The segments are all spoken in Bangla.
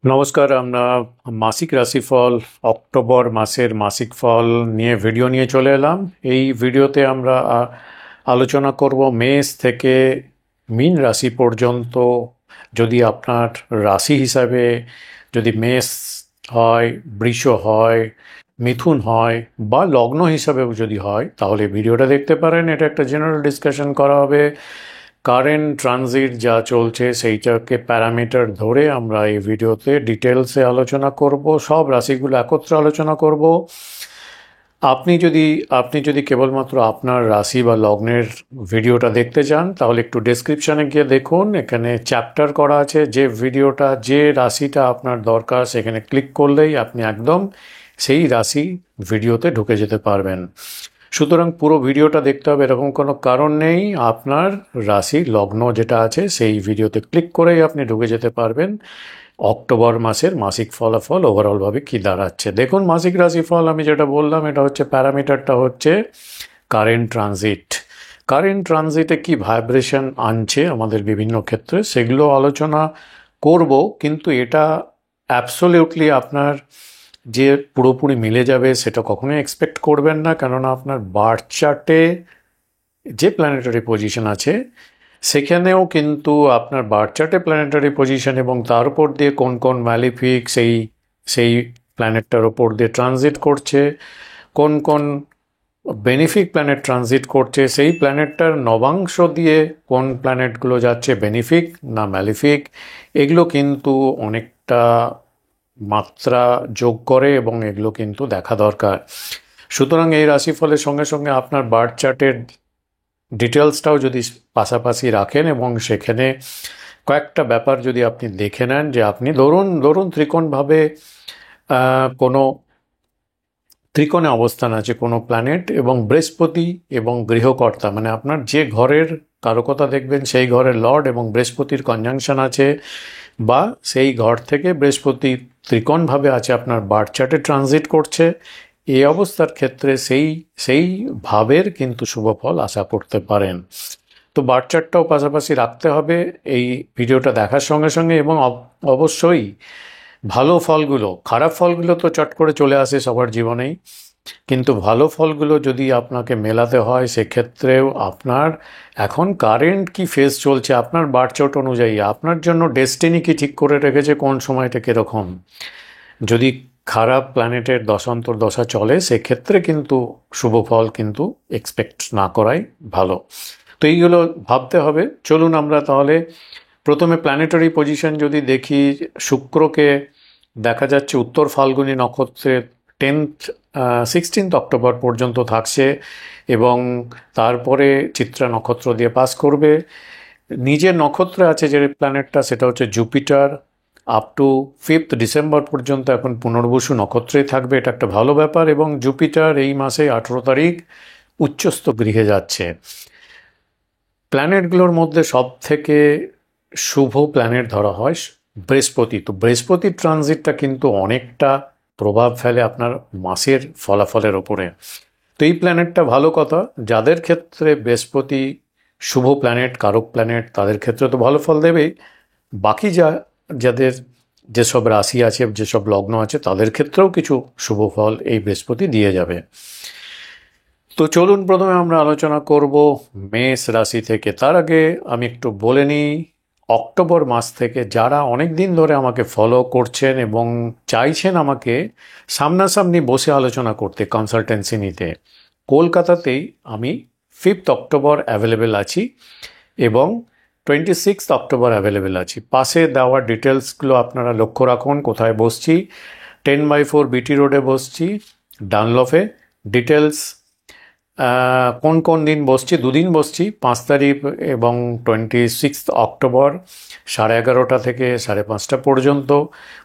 নমস্কার। আমরা মাসিক রাশিফল অক্টোবর মাসের মাসিক ফল নিয়ে ভিডিও নিয়ে চলে এলাম। এই ভিডিওতে আমরা আলোচনা করব মেষ থেকে মীন রাশি পর্যন্ত। যদি আপনার রাশি হিসাবে যদি মেষ হয়, বৃষ হয়, মিথুন হয় বা লগ্ন হিসাবেও যদি হয় তাহলে ভিডিওটা দেখতে পারেন। এটা একটা জেনারেল ডিসকাশন করা হবে। কারেন্ট ট্রানজিট যা চলছে সেইটাকে প্যারামিটার ধরে আমরা এই ভিডিওতে ডিটেলসে আলোচনা করব, সব রাশিগুলো একত্রে আলোচনা করব। আপনি যদি কেবলমাত্র আপনার রাশি বা লগ্নের ভিডিওটা দেখতে চান তাহলে একটু ডেসক্রিপশানে গিয়ে দেখুন, এখানে চ্যাপ্টার করা আছে। যে ভিডিওটা, যে রাশিটা আপনার দরকার সেখানে ক্লিক করলেই আপনি একদম সেই রাশি ভিডিওতে ঢুকে যেতে পারবেন। সুতরাং পুরো ভিডিওটা দেখতে হবে এরকম কোনো কারণ নেই। আপনার রাশি লগ্ন যেটা আছে সেই ভিডিওতে ক্লিক করেই আপনি ঢুকে যেতে পারবেন। অক্টোবর মাসের মাসিক ফলাফল ওভারঅলভাবে কী দাঁড়াচ্ছে দেখুন। মাসিক রাশিফল আমি যেটা বললাম, এটা হচ্ছে প্যারামিটারটা হচ্ছে কারেন্ট ট্রানজিট। কারেন্ট ট্রানজিটে কি ভাইব্রেশন আনছে আমাদের বিভিন্ন ক্ষেত্রে সেগুলো আলোচনা করব, কিন্তু এটা অ্যাবসোলিউটলি আপনার যে পুরোপুরি মিলে যাবে সেটা কখনোই এক্সপেক্ট করবেন না, কেননা আপনার বার্থ চার্টে যে প্ল্যানেটারি পজিশন আছে সেখানেও কিন্তু আপনার বার্থ চার্টে প্ল্যানেটারি পজিশন এবং তার উপর দিয়ে কোন কোন ম্যালিফিক সেই প্ল্যানেটটার ওপর দিয়ে ট্রানজিট করছে, কোন কোন বেনিফিক প্ল্যানেট ট্রানজিট করছে, সেই প্ল্যানেটটার নবাংশ দিয়ে কোন প্ল্যানেটগুলো যাচ্ছে বেনিফিক না ম্যালিফিক, এগুলো কিন্তু অনেকটা মাত্রা যোগ করে এবং এগুলো কিন্তু দেখা দরকার। সুতরাং এই রাশিফলের সঙ্গে সঙ্গে আপনার বার্থ চার্টের ডিটেলসটাও যদি পাশাপাশি রাখেন এবং সেখানে কয়েকটা ব্যাপার যদি আপনি দেখে নেন, যে আপনি ধরুন ত্রিকোণভাবে কোনো ত্রিকোণে অবস্থান আছে কোনো প্ল্যানেট এবং বৃহস্পতি এবং গৃহকর্তা, মানে আপনার যে ঘরের কারকতা দেখবেন সেই ঘরের লর্ড এবং বৃহস্পতির কনজাংশন আছে, বা সেই ঘর থেকে বৃহস্পতি ত্রিকোণভাবে আছে আপনার বার্থ চার্টে ট্রানজিট করছে, এই অবস্থার ক্ষেত্রে সেই ভাবের কিন্তু শুভ ফল আশা করতে পারেন। তো বার্থ চার্টটাও পাশাপাশি রাখতে হবে এই ভিডিওটা দেখার সঙ্গে সঙ্গে। এবং অবশ্যই ভালো ফলগুলো, খারাপ ফলগুলো তো চট করে চলে আসে সবার জীবনেই, কিন্তু ভালো ফলগুলো যদি আপনাকে মেলাতে হয় সেক্ষেত্রেও আপনার এখন কারেন্ট কি ফেজ চলছে, আপনার বার্থ চার্ট অনুযায়ী আপনার জন্য ডেস্টিনি কি ঠিক করে রেখেছে কোন সময়টা কীরকম। যদি খারাপ প্ল্যানেটের দশান্তর দশা চলে সেক্ষেত্রে কিন্তু শুভ ফল কিন্তু এক্সপেক্ট না করাই ভালো। তো এইগুলো ভাবতে হবে। চলুন আমরা তাহলে প্রথমে প্ল্যানেটারি পজিশন যদি দেখি, শুক্রকে দেখা যাচ্ছে উত্তর ফাল্গুনী নক্ষত্রে 16 অক্টোবর পর্যন্ত থাকছে এবং তারপরে চিত্রা নক্ষত্র দিয়ে পাস করবে। নিজের নক্ষত্রে আছে যে প্ল্যানেটটা সেটা হচ্ছে জুপিটার, আপ টু 5 ডিসেম্বর পর্যন্ত এখন পুনর্বসু নক্ষত্রেই থাকবে। এটা একটা ভালো ব্যাপার। এবং জুপিটার এই মাসে 18 তারিখ উচ্চস্থ গৃহে যাচ্ছে। প্ল্যানেটগুলোর মধ্যে সব থেকে শুভ প্ল্যানেট ধরা হয় বৃহস্পতি। তো বৃহস্পতির ট্রানজিটটা কিন্তু অনেকটা প্রভাব ফেলে আপনার মাসের ফলাফলের ওপরে। তো এই প্ল্যানেটটা ভালো কথা, যাদের ক্ষেত্রে বৃহস্পতি শুভ প্ল্যানেট, কারক প্ল্যানেট, তাদের ক্ষেত্রে তো ভালো ফল দেবেই। বাকি যাদের যেসব রাশি আছে, যেসব লগ্ন আছে, তাদের ক্ষেত্রেও কিছু শুভ ফল এই বৃহস্পতি দিয়ে যাবে। তো চলুন প্রথমে আমরা আলোচনা করব মেষ রাশি থেকে। তার আগে আমি একটু বলে নিই, অক্টোবর মাস থেকে যারা অনেক দিন ধরে আমাকে ফলো করছেন এবং চাইছেন আমাকে সামনাসামনি বসে আলোচনা করতে, কনসালটেন্সি নিতে, কলকাতাতেই আমি 5 অক্টোবর অ্যাভেলেবেল আছি এবং 26 অক্টোবর অ্যাভেলেবেল আছি। পাশে দেওয়া ডিটেলসগুলো আপনারা লক্ষ্য রাখুন কোথায় বসছি। 10/4 বিটি রোডে বসছি, ডানলফে। ডিটেলস কোন কোন দিন বসছি, দুদিন বসছি, 5 তারিখ এবং 26 অক্টোবর 11:30 থেকে 5:30 পর্যন্ত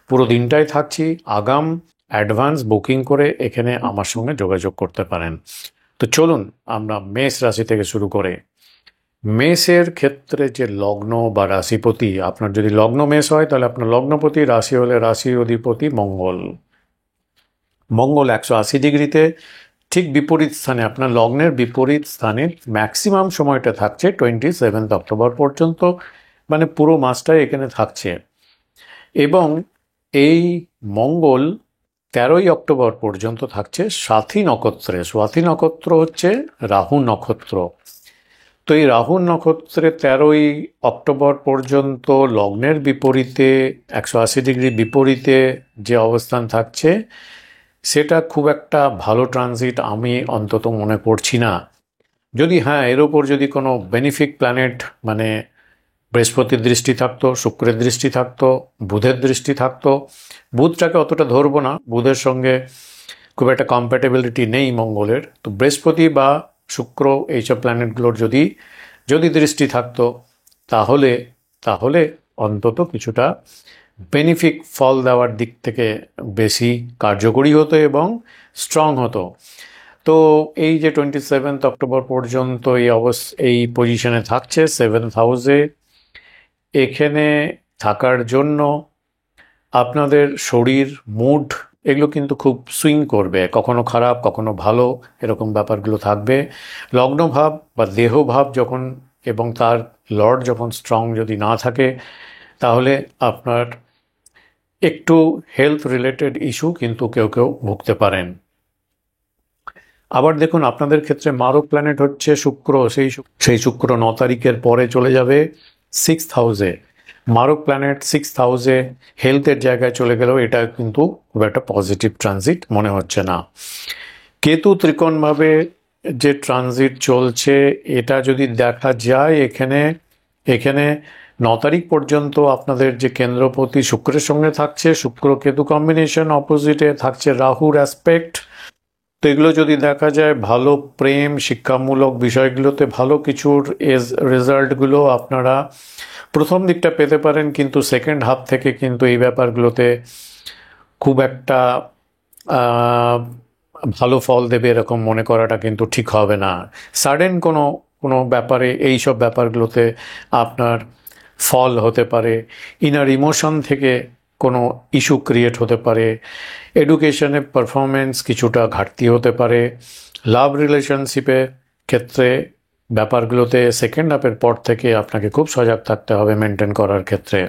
পুরো দিনটাই থাকছি। আগাম অ্যাডভান্স বুকিং করে এখানে আমার সঙ্গে যোগাযোগ করতে পারেন। তো চলুন আমরা মেষ রাশি থেকে শুরু করে। মেষের ক্ষেত্রে যে লগ্ন বা রাশিপতি, আপনার যদি লগ্ন মেষ হয় তাহলে আপনার লগ্নপতি, রাশি হলে রাশি অধিপতি মঙ্গল। মঙ্গল 180 ডিগ্রিতে ঠিক বিপরীত স্থানে, আপনার লগ্নের বিপরীত স্থানে ম্যাক্সিমাম সময়টা থাকছে 27 অক্টোবর পর্যন্ত, মানে পুরো মাসটাই এখানে থাকছে। এবং এই মঙ্গল 13ই অক্টোবর পর্যন্ত থাকছে স্বাথী নক্ষত্রে। স্বাথী নক্ষত্র হচ্ছে রাহু নক্ষত্র। তো এই রাহু নক্ষত্রে 13ই অক্টোবর পর্যন্ত লগ্নের বিপরীতে 180 ডিগ্রি বিপরীতে যে অবস্থান থাকছে, সেটা খুব একটা ভালো ট্রানজিট আমি অন্তত মনে করছি না। যদি হ্যাঁ, এর ওপর যদি কোনো বেনিফিক প্ল্যানেট মানে বৃহস্পতির দৃষ্টি থাকতো, শুক্রের দৃষ্টি থাকতো, বুধের দৃষ্টি থাকতো, বুধটাকে অতটা ধরবো না, বুধের সঙ্গে খুব একটা কম্প্যাটেবিলিটি নেই মঙ্গলের। তো বৃহস্পতি বা শুক্র এইসব প্ল্যানেটগুলোর যদি দৃষ্টি থাকতো, তাহলে তাহলে অন্তত কিছুটা বেনিফিক ফল দেওয়ার দিক থেকে বেশি কার্যকরী হতো এবং স্ট্রং হতো। তো এই যে 27 অক্টোবর পর্যন্ত এই পজিশনে থাকছে 7th হাউসে, এখানে থাকার জন্য আপনাদের শরীর, মুড এগুলো কিন্তু খুব সুইং করবে, কখনো খারাপ কখনো ভালো, এরকম ব্যাপারগুলো থাকবে। লগ্নভাব বা দেহভাব যখন এবং তার লর্ড যখন স্ট্রং যদি না থাকে, তাহলে আপনার একটু হেলথ রিলেটেড ইস্যু কিন্তু কেউ ভুগতে পারেন। আবার দেখুন, আপনাদের ক্ষেত্রে মারক প্ল্যানেট হচ্ছে শুক্র। সেই শুক্র 9 তারিখের পরে চলে যাবে 6th হাউসে। মারক প্ল্যানেট 6th হাউসে হেলথের জায়গায় চলে গেলেও এটা কিন্তু খুব একটা পজিটিভ ট্রানজিট মনে হচ্ছে না। কেতু ত্রিকোণভাবে যে ট্রানজিট চলছে, এটা যদি দেখা যায়, এখানে 9 তারিখ পর্যন্ত আপনাদের যে কেন্দ্রপতি শুক্রের সঙ্গে থাকছে, শুক্র কেতু কম্বিনেশন, অপোজিটে থাকছে রাহুর অ্যাসপেক্ট। তো এগুলো যদি দেখা যায়, ভালো প্রেম, শিক্ষামূলক বিষয়গুলোতে ভালো কিছুর রেজাল্টগুলো আপনারা প্রথম দিকটা পেতে পারেন, কিন্তু সেকেন্ড হাফ থেকে কিন্তু এই ব্যাপারগুলোতে খুব একটা ভালো ফল দেবে এরকম মনে করাটা কিন্তু ঠিক হবে না। সাডেন কোনো ব্যাপারে, এই সব ব্যাপারগুলোতে আপনার ফল হতে পারে, ইনার ইমোশন থেকে কোনো ইস্যু ক্রিয়েট হতে পারে, এডুকেশনে পারফরমেন্স কিছুটা ঘাটতি হতে পারে, লাভ রিলেশনশিপের ক্ষেত্রে ব্যাপারগুলোতে সেকেন্ড হাফের পর থেকে আপনাকে খুব সজাগ থাকতে হবে মেনটেন করার ক্ষেত্রে।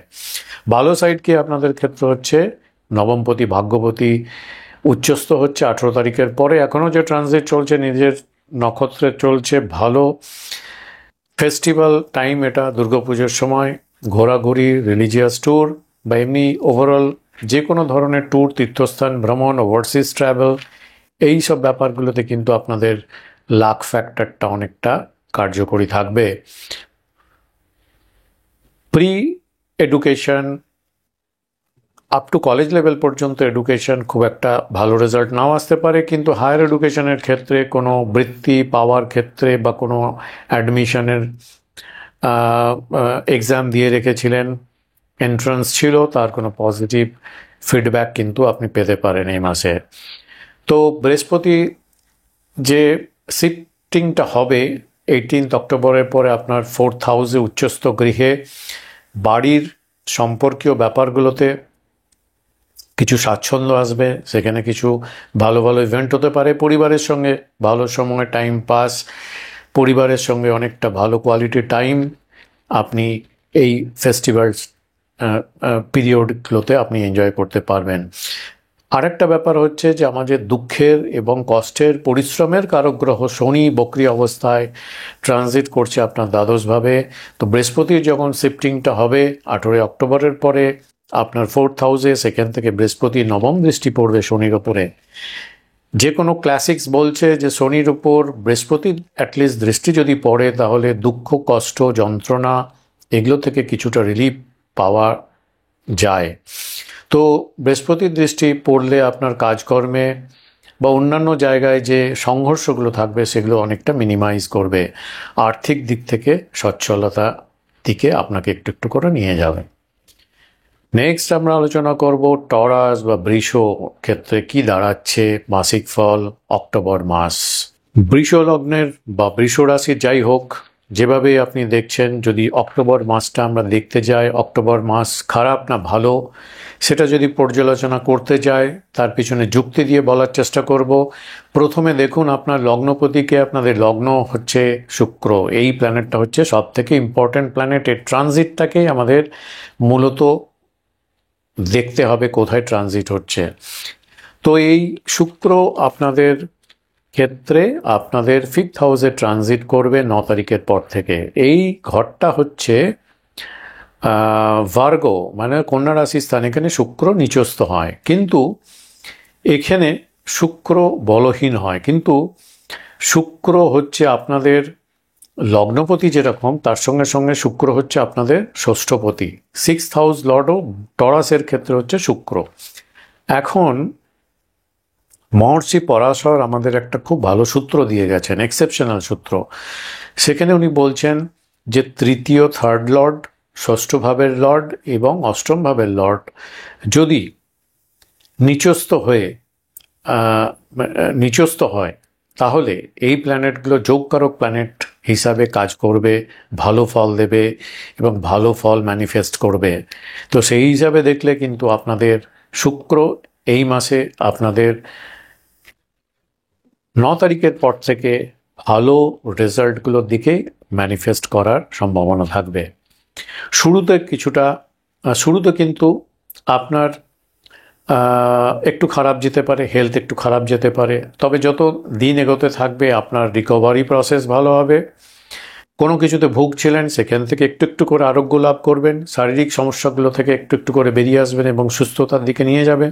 ভালো সাইড কি আপনাদের ক্ষেত্রে হচ্ছে নবমপতি, ভাগ্যপতি উচ্চস্থ হচ্ছে 18 তারিখের পরে। এখনও যে ট্রানজিট চলছে নিজের নক্ষত্রে চলছে, ভালো ফেস্টিভ্যাল টাইম এটা, দুর্গাপুজোর সময় ঘোরাঘুরি, রিলিজিয়াস ট্যুর বা এমনি ওভারঅল যে কোনো ধরনের ট্যুর, তীর্থস্থান ভ্রমণ, ওভারসিজ ট্রাভেল, এই সব ব্যাপারগুলোতে কিন্তু আপনাদের লাক ফ্যাক্টরটা অনেকটা কার্যকরী থাকবে। Pre education up to college level পর্যন্ত এডুকেশন খুব একটা ভালো রেজাল্ট নাও আসতে পারে, কিন্তু হায়ার এডুকেশনের ক্ষেত্রে কোনো বৃত্তি পাওয়ার ক্ষেত্রে বা কোনো অ্যাডমিশনের এক্সাম দিয়ে রেখেছিলেন, এন্ট্রান্স ছিল, তার কোনো পজিটিভ ফিডব্যাক কিন্তু আপনি পেতে পারেন এই মাসে। তো বৃহস্পতি যে শিফটিংটা হবে 18 অক্টোবরের পরে আপনার 4th হাউসে উচ্চস্থ গৃহে, বাড়ির সম্পর্কীয় ব্যাপারগুলোতে কিছু স্বাচ্ছন্দ্য আসবে, সেখানে কিছু ভালো ভালো ইভেন্ট হতে পারে, পরিবারের সঙ্গে ভালো সময় টাইম পাস, পরিবারের সঙ্গে অনেকটা ভালো কোয়ালিটি টাইম আপনি এই ফেস্টিভ্যালস পিরিয়ডগুলোতে আপনি এনজয় করতে পারবেন। আরেকটা ব্যাপার হচ্ছে যে আমাদের দুঃখের এবং কষ্টের, পরিশ্রমের কারক গ্রহ শনি বক্রী অবস্থায় ট্রানজিট করছে আপনার দ্বাদশভাবে। তো বৃহস্পতির যখন শিফটিংটা হবে 18 অক্টোবরের পরে আপনার 4th হাউসে, সেখান থেকে বৃহস্পতি নবম দৃষ্টি পড়বে শনির ওপরে। যে কোনো ক্লাসিক্স বলছে যে শনির উপর বৃহস্পতির অ্যাটলিস্ট দৃষ্টি যদি পড়ে, তাহলে দুঃখ, কষ্ট, যন্ত্রণা এগুলো থেকে কিছুটা রিলিফ পাওয়া যায়। তো বৃহস্পতির দৃষ্টি পড়লে আপনার কাজকর্মে বা অন্যান্য জায়গায় যে সংঘর্ষগুলো থাকবে সেগুলো অনেকটা মিনিমাইজ করবে, আর্থিক দিক থেকে সচ্ছলতা দিকে আপনাকে একটু একটু করে নিয়ে যাবে। নেক্সট আমরা আলোচনা করব টরাস বা বৃষ ক্ষেত্রে কি দাঁড়াচ্ছে মাসিক ফল অক্টোবর মাস। বৃষ লগ্নের বা বৃষ রাশি যাই হোক, যেভাবে আপনি দেখছেন, যদি অক্টোবর মাসটা আমরা দেখতে যাই, অক্টোবর মাস খারাপ না ভালো সেটা যদি পর্যালোচনা করতে যাই, তার পিছনে যুক্তি দিয়ে বলার চেষ্টা করব। প্রথমে দেখুন আপনার লগ্নপতিকে, আপনাদের লগ্ন হচ্ছে শুক্র, এই প্ল্যানেটটা হচ্ছে সব থেকে ইম্পর্ট্যান্ট প্ল্যানেট। এর ট্রানজিটটাকেই আমাদের মূলত দেখতে হবে কোথায় ট্রানজিট হচ্ছে। তো এই শুক্র আপনাদের ক্ষেত্রে আপনাদের 5th হাউসে ট্রানজিট করবে 9 তারিখের পর থেকে। এই ঘরটা হচ্ছে ভার্গ মানে কন্যা রাশির স্থান, এখানে শুক্র নিচস্থ হয়, কিন্তু এখানে শুক্র বলহীন হয়, কিন্তু শুক্র হচ্ছে আপনাদের লগ্নপতি যেরকম, তার সঙ্গে সঙ্গে শুক্র হচ্ছে আপনাদের ষষ্ঠপতি। 6th হাউস লর্ডও টরাসের ক্ষেত্রে হচ্ছে শুক্র। এখন মহর্ষি পরাশর আমাদের একটা খুব ভালো সূত্র দিয়ে গেছেন, এক্সেপশনাল সূত্র। সেখানে উনি বলছেন যে তৃতীয় থার্ড লর্ড, ষষ্ঠ ভাবের লর্ড এবং অষ্টম ভাবের লর্ড যদি নিচস্থ হয় তাহলে এই প্ল্যানেটগুলো যোগকারক প্ল্যানেট হিসাবে কাজ করবে, ভালো ফল দেবে এবং ভালো ফল ম্যানিফেস্ট করবে। তো সেই হিসাবে দেখলে কিন্তু আপনাদের শুক্র এই মাসে আপনাদের 9 তারিখের পর থেকে ভালো রেজাল্টগুলোর দিকে ম্যানিফেস্ট করার সম্ভাবনা থাকবে। শুরুতে কিন্তু আপনার একটু খারাপ যেতে পারে, হেলথ একটু খারাপ যেতে পারে, তবে যত দিন এগোতে থাকবে আপনার রিকভারি প্রসেস ভালো হবে। কোনো কিছুতে ভুগছিলেন সেখান থেকে একটু একটু করে আরোগ্য লাভ করবেন, শারীরিক সমস্যাগুলো থেকে একটু একটু করে বেরিয়ে আসবেন এবং সুস্থতার দিকে নিয়ে যাবে।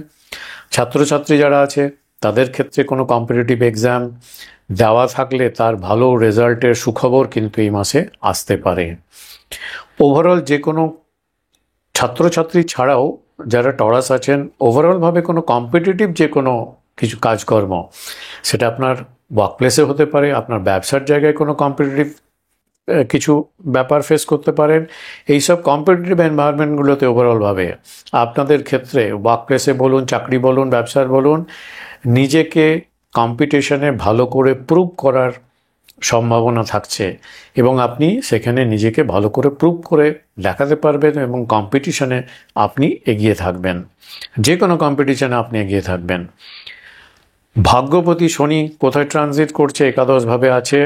ছাত্রছাত্রী যারা আছে তাদের ক্ষেত্রে কোনো কম্পিটিটিভ এক্সাম দেওয়া থাকলে তার ভালো রেজাল্টের সুখবর কিন্তু এই মাসে আসতে পারে। ওভারঅল যে কোনো ছাত্রছাত্রী ছাড়াও যারা টরাস আছেন, ওভারঅলভাবে কোনো কম্পিটিটিভ যে কোনো কিছু কাজকর্ম, সেটা আপনার ওয়ার্কপ্লেসে হতে পারে, আপনার ব্যবসার জায়গায় কোনো কম্পিটিটিভ কিছু ব্যাপার ফেস করতে পারেন। এইসব কম্পিটিটিভ এনভায়রনমেন্টগুলোতে ওভারঅলভাবে আপনাদের ক্ষেত্রে ওয়ার্কপ্লেসে বলুন, চাকরি বলুন, ব্যবসার বলুন, নিজেকে কম্পিটিশনে ভালো করে প্রুভ করার সম্ভাবনা থাকছে এবং আপনি সেখানে নিজেকে ভালো করে প্রুভ করে দেখাতে পারবেন এবং কম্পিটিশনে আপনি এগিয়ে থাকবেন, যে কোনো কম্পিটিশনে আপনি এগিয়ে থাকবেন। ভাগ্যপতি শনি কোথায় ট্রানজিট করছে? একাদশভাবে আছে,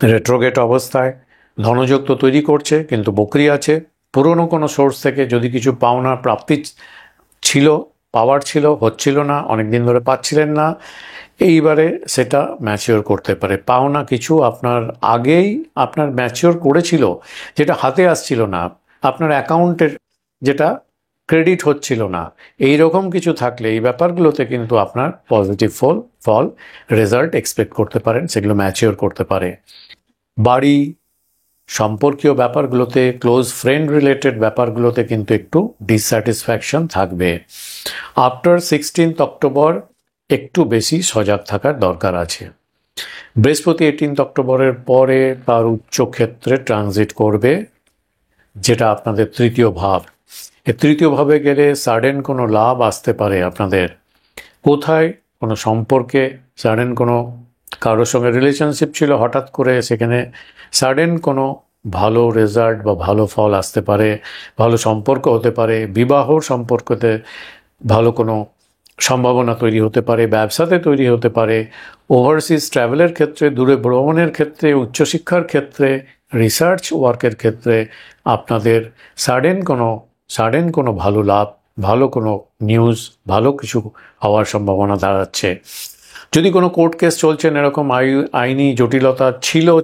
রেট্রোগেট অবস্থায়। ধনযোগ তো তৈরি করছে কিন্তু বকরি আছে। পুরনো কোনো সোর্স থেকে যদি কিছু পাওনা প্রাপ্তি ছিল, পাওয়ার ছিল, হচ্ছিল না, অনেক দিন ধরে পাচ্ছিলেন না, এইবারে সেটা ম্যাচিওর করতে পারে। পাওনা কিছু আপনার আগেই আপনার ম্যাচিওর করেছিল, যেটা হাতে আসছিল না, আপনার অ্যাকাউন্টের যেটা ক্রেডিট হচ্ছিল না, এই রকম কিছু থাকলে এই ব্যাপারগুলোতে কিন্তু আপনার পজিটিভ ফল রেজাল্ট এক্সপেক্ট করতে পারেন, সেগুলো ম্যাচিওর করতে পারে। বাড়ি সম্পর্কীয় ব্যাপারগুলোতে, ক্লোজ ফ্রেন্ড রিলেটেড ব্যাপারগুলোতে কিন্তু একটু ডিসস্যাটিসফ্যাকশন থাকবে। আফটার 16th অক্টোবর একটু বেশি সজাগ থাকার দরকার আছে। বৃহস্পতি 18th অক্টোবরের পরে তার উচ্চক্ষেত্রে ট্রানজিট করবে, যেটা আপনাদের তৃতীয় ভাব। এই তৃতীয় ভাবে গেলে সাডেন কোনো লাভ আসতে পারে আপনাদের। কোথায়? কোনো সম্পর্কে সাডেন কোনো কারোর সঙ্গে রিলেশনশিপ ছিল, হঠাৎ করে সেখানে সাডেন কোনো ভালো রেজাল্ট বা ভালো ফল আসতে পারে, ভালো সম্পর্ক হতে পারে, বিবাহর সম্পর্কতে ভালো কোনো সম্ভাবনা তৈরি হতে পারে, ব্যবসাতে তৈরি হতে পারে, ওভারসিজ ট্রাভেলের ক্ষেত্রে, দূরে ভ্রমণের ক্ষেত্রে, উচ্চশিক্ষার ক্ষেত্রে, রিসার্চ ওয়ার্কের ক্ষেত্রে আপনাদের সাডেন কোনো ভালো লাভ, ভালো কোনো নিউজ, ভালো কিছু হওয়ার সম্ভাবনা দাঁড়াচ্ছে। যদি কোনো কোর্ট কেস চলছেন, এরকম আইনি জটিলতা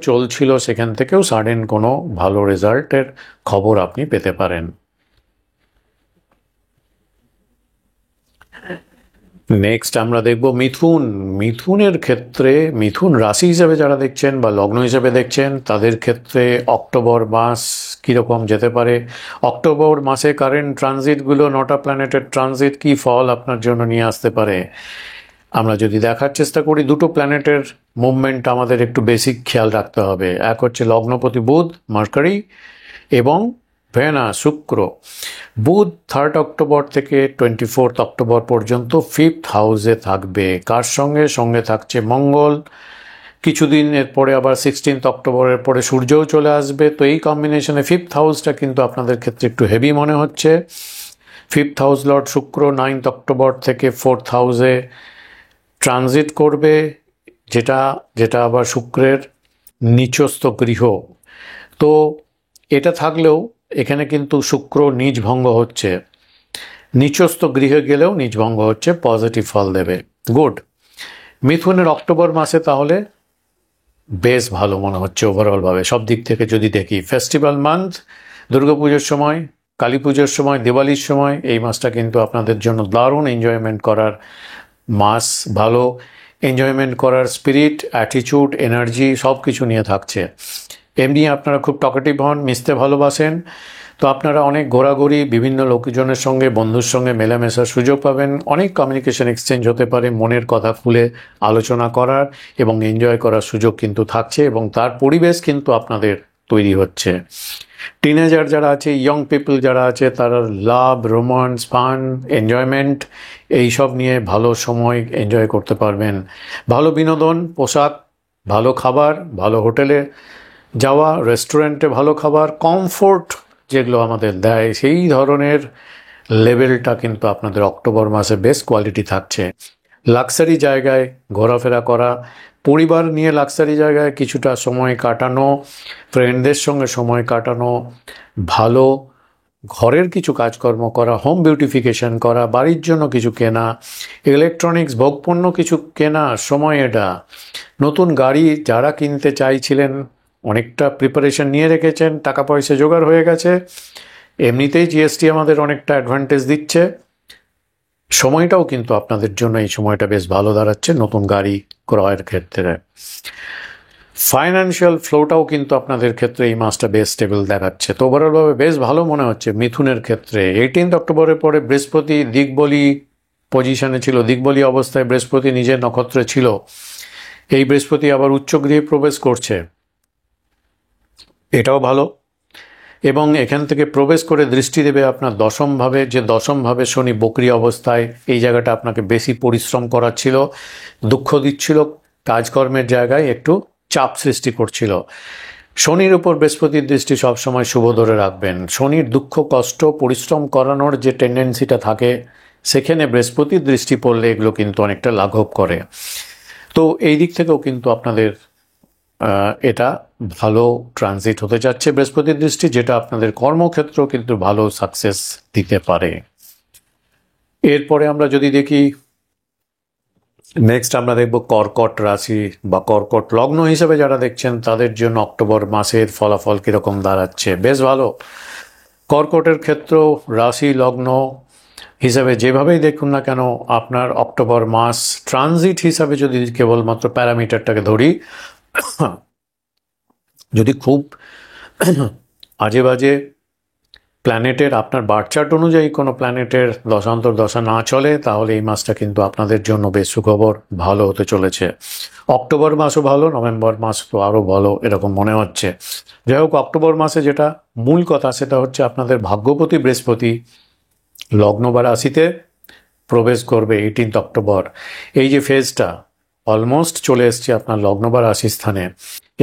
চলছিল, সেখান থেকেও সাডেন কোনো ভালো রেজাল্টের খবর আপনি পেতে পারেন। নেক্সট আমরা দেখব মিথুনের ক্ষেত্রে, মিথুন রাশি হিসেবে যারা দেখছেন বা লগ্ন হিসেবে দেখছেন তাদের ক্ষেত্রে অক্টোবর মাস কীরকম যেতে পারে। অক্টোবর মাসে কারেন্ট ট্রানজিটগুলো, 9টা প্ল্যানেটের ট্রানজিট কী ফল আপনার জন্য নিয়ে আসতে পারে আমরা যদি দেখার চেষ্টা করি। দুটো প্ল্যানেটের মুভমেন্ট আমাদের একটু বেসিক খেয়াল রাখতে হবে। এক হচ্ছে লগ্নপতি বুধ মার্কারি এবং ভেনাস শুক্র। বুধ 3rd অক্টোবর থেকে 24th অক্টোবর পর্যন্ত 5th হাউসে থাকবে। কার সঙ্গে থাকছে মঙ্গল। কিছুদিন এরপরে আবার 16th অক্টোবরের পরে সূর্যও চলে আসবে। তো এই কম্বিনেশনে 5th হাউসটা কিন্তু আপনাদের ক্ষেত্রে একটু হেভি মনে হচ্ছে। 5th হাউস লর্ড শুক্র 9th অক্টোবর থেকে 4th হাউসে ট্রানজিট করবে, যেটা আবার শুক্রের নিচস্থ গৃহ। তো এটা থাকলেও এখানে কিন্তু শুক্র নিজ ভঙ্গ হচ্ছে। নিচস্থ গৃহে গেলেও নিজভঙ্গ হচ্ছে, পজিটিভ ফল দেবে। গুড। মিথুনের অক্টোবর মাসে তাহলে বেশ ভালো মনে হচ্ছে ওভারঅলভাবে সব দিক থেকে যদি দেখি। ফেস্টিভ্যাল মান্থ, দুর্গাপুজোর সময়, কালী পুজোর সময়, দিওয়ালির সময় এই মাসটা কিন্তু আপনাদের জন্য দারুণ এনজয়মেন্ট করার মাস। ভালো এনজয়মেন্ট করার স্পিরিট, অ্যাটিটিউড, এনার্জি সব কিছু নিয়ে থাকছে। এমনি আপনারা খুব টকেটিভ হন, মিশতে ভালোবাসেন, তো আপনারা অনেক ঘোরাঘুরি, বিভিন্ন লোকজনের সঙ্গে, বন্ধুর সঙ্গে মেলামেশার সুযোগ পাবেন, অনেক কমিউনিকেশন এক্সচেঞ্জ হতে পারে, মনের কথা খুলে আলোচনা করার এবং এনজয় করার সুযোগ কিন্তু থাকছে এবং তার পরিবেশ কিন্তু আপনাদের তৈরি হচ্ছে। টিনেজার যারা আছে, ইয়ং পিপল যারা আছে, তারা লাভ, রোমান্স, ফান, এনজয়মেন্ট এইসব নিয়ে ভালো সময় এনজয় করতে পারবেন। ভালো বিনোদন, পোশাক, ভালো খাবার, ভালো হোটেলে যাওয়া, রেস্টুরেন্টে ভালো খাবার, কমফোর্ট যেগুলো আমাদের দেয় সেই ধরনের লেভেলটা কিন্তু আপনাদের অক্টোবর মাসে বেশ কোয়ালিটি থাকছে। লাক্সারি জায়গায় ঘোরাফেরা করা, পরিবার নিয়ে লাক্সারি জায়গায় কিছুটা সময় কাটানো, ফ্রেন্ডদের সঙ্গে সময় কাটানো, ভালো ঘরের কিছু কাজকর্ম করা, হোম বিউটিফিকেশন করা, বাড়ির জন্য কিছু কেনা, ইলেকট্রনিক্স ভোগপণ্য কিছু কেনা সময় এটা। নতুন গাড়ি যারা কিনতে চাইছিলেন অনেকটা প্রিপারেশন নিয়ে রেখেছেন, টাকা পয়সা জোগাড় হয়ে গেছে, এমনিতেই জিএসটি আমাদের অনেকটা অ্যাডভান্টেজ দিচ্ছে, সময়টাও কিন্তু আপনাদের জন্য এই সময়টা বেশ ভালো দাঁড়াচ্ছে নতুন গাড়ি ক্রয়ের ক্ষেত্রে। ফাইন্যান্সিয়াল ফ্লোটাও কিন্তু আপনাদের ক্ষেত্রে এই মাসটা বেশ স্টেবল দেখাচ্ছে। তো ওভারঅলভাবে বেশ ভালো মনে হচ্ছে মিথুনের ক্ষেত্রে। 18 অক্টোবরের পরে বৃহস্পতি দিকবলি পজিশনে ছিল, দিকবলি অবস্থায় বৃহস্পতি নিজের নক্ষত্রে ছিল। এই বৃহস্পতি আবার উচ্চগৃহে প্রবেশ করছে, এটাও ভালো। এবং এখান থেকে প্রবেশ করে দৃষ্টি দেবে আপনার দশমভাবে, যে দশমভাবে শনি বকরি অবস্থায়, এই জায়গাটা আপনাকে বেশি পরিশ্রম করাচ্ছিল, দুঃখ দিচ্ছিল, কাজকর্মের জায়গায় একটু চাপ সৃষ্টি করছিল। শনির উপর বৃহস্পতির দৃষ্টি সবসময় শুভ ধরে রাখবেন। শনির দুঃখ, কষ্ট, পরিশ্রম করানোর যে টেন্ডেন্সিটা থাকে সেখানে বৃহস্পতির দৃষ্টি পড়লে এগুলো কিন্তু অনেকটা লাঘব করে। তো এই দিক থেকেও কিন্তু আপনাদের এটা ভালো ট্রানজিট হতে যাচ্ছে বৃহস্পতির দৃষ্টি, যেটা আপনাদের কর্মক্ষেত্রেও কিন্তু ভালো সাকসেস দিতে পারে। এরপরে আমরা যদি দেখি, নেক্সট আমরা দেখব কর্কট রাশি বা কর্কট লগ্ন হিসেবে যারা দেখছেন তাদের জন্য অক্টোবর মাসের ফলাফল কীরকম দাঁড়াচ্ছে। বেশ ভালো। কর্কটের ক্ষেত্রেও রাশি লগ্ন হিসাবে যেভাবেই দেখুন না কেন, আপনার অক্টোবর মাস ট্রানজিট হিসাবে যদি কেবলমাত্র প্যারামিটারটাকে ধরি, যদি খুব আজে বাজে প্ল্যানেটের আপনার বার্থ চার্ট অনুযায়ী কোনো প্ল্যানেটের দশান্তর দশা না চলে, তাহলে এই মাসটা কিন্তু আপনাদের জন্য বেশ সুখবর, ভালো হতে চলেছে। অক্টোবর মাসও ভালো, নভেম্বর মাস তো আরও ভালো এরকম মনে হচ্ছে। যাই হোক, অক্টোবর মাসে যেটা মূল কথা সেটা হচ্ছে আপনাদের ভাগ্যপতি বৃহস্পতি লগ্ন বা রাশিতে প্রবেশ করবে 18 অক্টোবর। এই যে ফেজটা অলমোস্ট চলে এসছে আপনার লগ্ন বা রাশি স্থানে,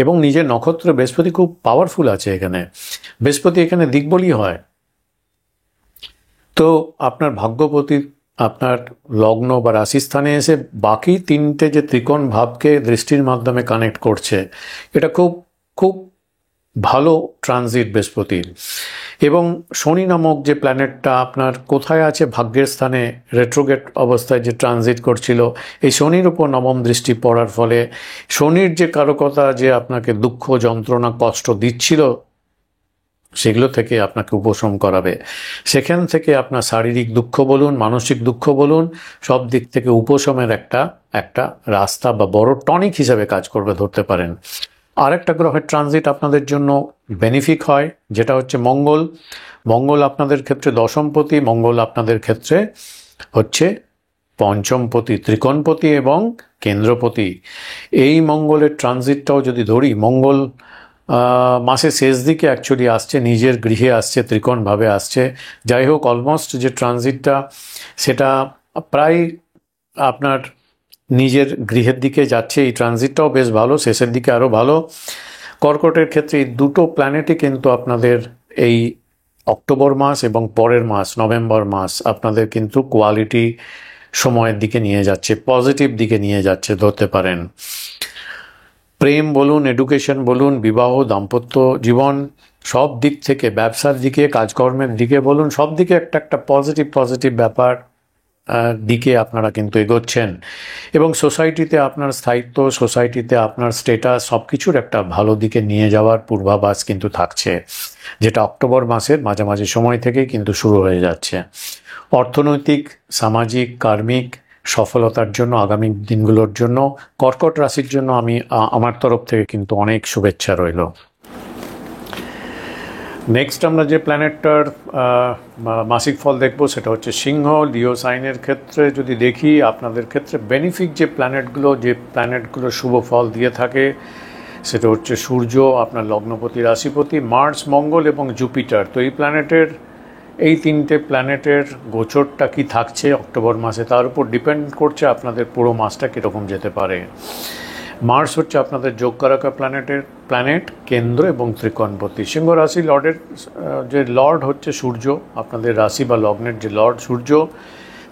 এবং নিজের নক্ষত্রে বৃহস্পতি খুব পাওয়ারফুল আছে এখানে। বৃহস্পতি এখানে দিকবলি হয়, তো আপনার ভাগ্যপতি আপনার লগ্ন বা রাশি স্থানে এসে বাকি তিনটে যে ত্রিকোণ ভাবকে দৃষ্টির মাধ্যমে কানেক্ট করছে, এটা খুব খুব ভালো ট্রানজিট বৃহস্পতির। এবং শনি নামক যে প্ল্যানেটটা আপনার কোথায় আছে, ভাগ্যের স্থানে রেট্রোগেট অবস্থায় যে ট্রানজিট করছিল, এই শনির উপর নবম দৃষ্টি পড়ার ফলে শনির যে কারকতা যে আপনাকে দুঃখ, যন্ত্রণা, কষ্ট দিচ্ছিল সেগুলো থেকে আপনাকে উপশম করাবে। সেখান থেকে আপনার শারীরিক দুঃখ বলুন, মানসিক দুঃখ বলুন, সব দিক থেকে উপশমের একটা রাস্তা বা বড় টনিক হিসাবে কাজ করবে ধরতে পারেন। আরেকটা গ্রহের ট্রানজিট আপনাদের জন্য বেনিফিক হয়, যেটা হচ্ছে মঙ্গল। মঙ্গল আপনাদের ক্ষেত্রে দশমপতি, মঙ্গল আপনাদের ক্ষেত্রে হচ্ছে পঞ্চমপতি, ত্রিকোণপতি এবং কেন্দ্রপতি। এই মঙ্গলের ট্রানজিটটাও যদি ধরি, মঙ্গল মাসের শেষ দিকে অ্যাকচুয়ালি আসছে, নিজের গৃহে আসছে, ত্রিকোণভাবে আসছে। যাই হোক, অলমোস্ট যে ট্রানজিটটা সেটা প্রায় আপনার নিজের গৃহের দিকে যাচ্ছে। এই ট্রানজিটটাও বেশ ভালো, শেষের দিকে আরও ভালো। কর্কটের ক্ষেত্রে এই দুটো প্ল্যানেটই কিন্তু আপনাদের এই অক্টোবর মাস এবং পরের মাস নভেম্বর মাস আপনাদের কিন্তু কোয়ালিটি সময়ের দিকে নিয়ে যাচ্ছে, পজিটিভ দিকে নিয়ে যাচ্ছে ধরতে পারেন। প্রেম বলুন, এডুকেশন বলুন, বিবাহ, দাম্পত্য জীবন সব দিক থেকে, ব্যবসার দিকে, কাজকর্মের দিকে বলুন, সব দিকে একটা একটা পজিটিভ ব্যাপার দিকে আপনারা কিন্তু এগোচ্ছেন। এবং সোসাইটিতে আপনার স্থায়িত্ব, সোসাইটিতে আপনার স্টেটাস, সব কিছুর একটা ভালো দিকে নিয়ে যাওয়ার পূর্বাভাস কিন্তু থাকছে, যেটা অক্টোবর মাসের মাঝামাঝি সময় থেকেই কিন্তু শুরু হয়ে যাচ্ছে। অর্থনৈতিক, সামাজিক, কার্মিক সফলতার জন্য আগামী দিনগুলোর জন্য কর্কট রাশির জন্য আমি আমার তরফ থেকে কিন্তু অনেক শুভেচ্ছা রইল। নেক্সট আমরা যে প্ল্যানেটটার মাসিক ফল দেখব সেটা হচ্ছে সিংহ। লিও সাইনের ক্ষেত্রে যদি দেখি, আপনাদের ক্ষেত্রে বেনিফিক যে প্ল্যানেটগুলো শুভ ফল দিয়ে থাকে সেটা হচ্ছে সূর্য, আপনার লগ্নপতি, রাশিপতি, মার্স, মঙ্গল এবং জুপিটার। তো এই তিনটে প্ল্যানেটের গোচরটা কি থাকছে অক্টোবর মাসে তার উপর ডিপেন্ড করছে আপনাদের পুরো মাসটা কীরকম যেতে পারে। মার্স হচ্ছে আপনাদের যোগকারকা প্ল্যানেট, কেন্দ্র এবং ত্রিকোণপতি। সিংহ রাশি লর্ডের যে লর্ড হচ্ছে সূর্য, আপনাদের রাশি বা লগ্নের যে লর্ড সূর্য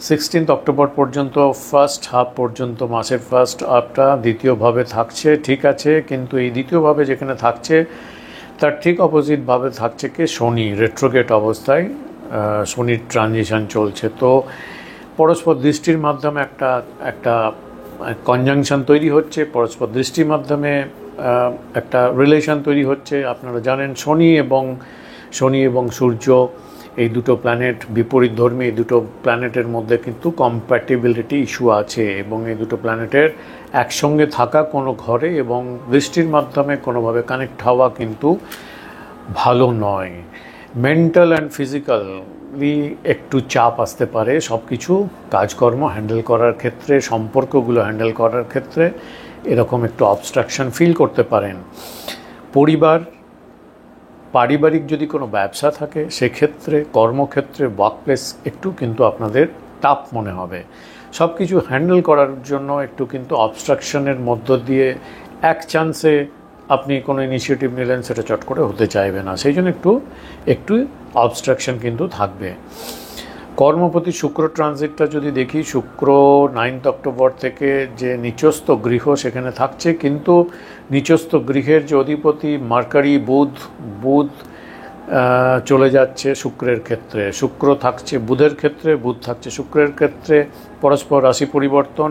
16 অক্টোবর পর্যন্ত, ফার্স্ট হাফ পর্যন্ত, মাসের ফার্স্ট হাফটা দ্বিতীয়ভাবে থাকছে, ঠিক আছে। কিন্তু এই দ্বিতীয়ভাবে যেখানে থাকছে তার ঠিক অপোজিটভাবে থাকছে কি শনি, রেট্রোগেট অবস্থায় শনির ট্রানজিশন চলছে। তো পরস্পর দৃষ্টির মাধ্যমে একটা কনজাংশন তৈরি হচ্ছে, পরস্পর দৃষ্টির মাধ্যমে একটা রিলেশন তৈরি হচ্ছে। আপনারা জানেন শনি এবং সূর্য এই দুটো প্ল্যানেট বিপরীতধর্মী, এই দুটো প্ল্যানেটের মধ্যে কিন্তু কম্প্যাটিবিলিটি ইস্যু আছে এবং এই দুটো প্ল্যানেটের একসঙ্গে থাকা কোনো ঘরে এবং দৃষ্টির মাধ্যমে কোনোভাবে কানেক্ট হওয়া কিন্তু ভালো নয়। মেন্টাল অ্যান্ড ফিজিক্যালি একটু চাপ আসতে পারে সব কিছু কাজকর্ম হ্যান্ডেল করার ক্ষেত্রে, সম্পর্কগুলো হ্যান্ডেল করার ক্ষেত্রে এরকম একটু অবস্ট্রাকশন ফিল করতে পারেন। পারিবারিক যদি কোনো ব্যবসা থাকে সেক্ষেত্রে, কর্মক্ষেত্রে, ওয়ার্কপ্লেস একটু কিন্তু আপনাদের টাফ মনে হবে। সব কিছু হ্যান্ডেল করার জন্য একটু কিন্তু অবস্ট্রাকশনের মধ্য দিয়ে এক চান্সে আপনি কোনো ইনিশিয়েটিভ নিলেন সেটা চট করে হতে চাইবে না, সেই জন্য একটু অবস্ট্রাকশন কিন্তু থাকবে। কর্মপতি শুক্র ট্রানজিটটা যদি দেখি, শুক্র 9 অক্টোবর থেকে যে নিচস্থ গৃহ সেখানে থাকছে, কিন্তু নিচস্থ গৃহের যে অধিপতি মার্কারি, বুধ চলে যাচ্ছে শুক্রের ক্ষেত্রে, শুক্র থাকছে বুধের ক্ষেত্রে, বুধ থাকছে শুক্রের ক্ষেত্রে, পরস্পর রাশি পরিবর্তন,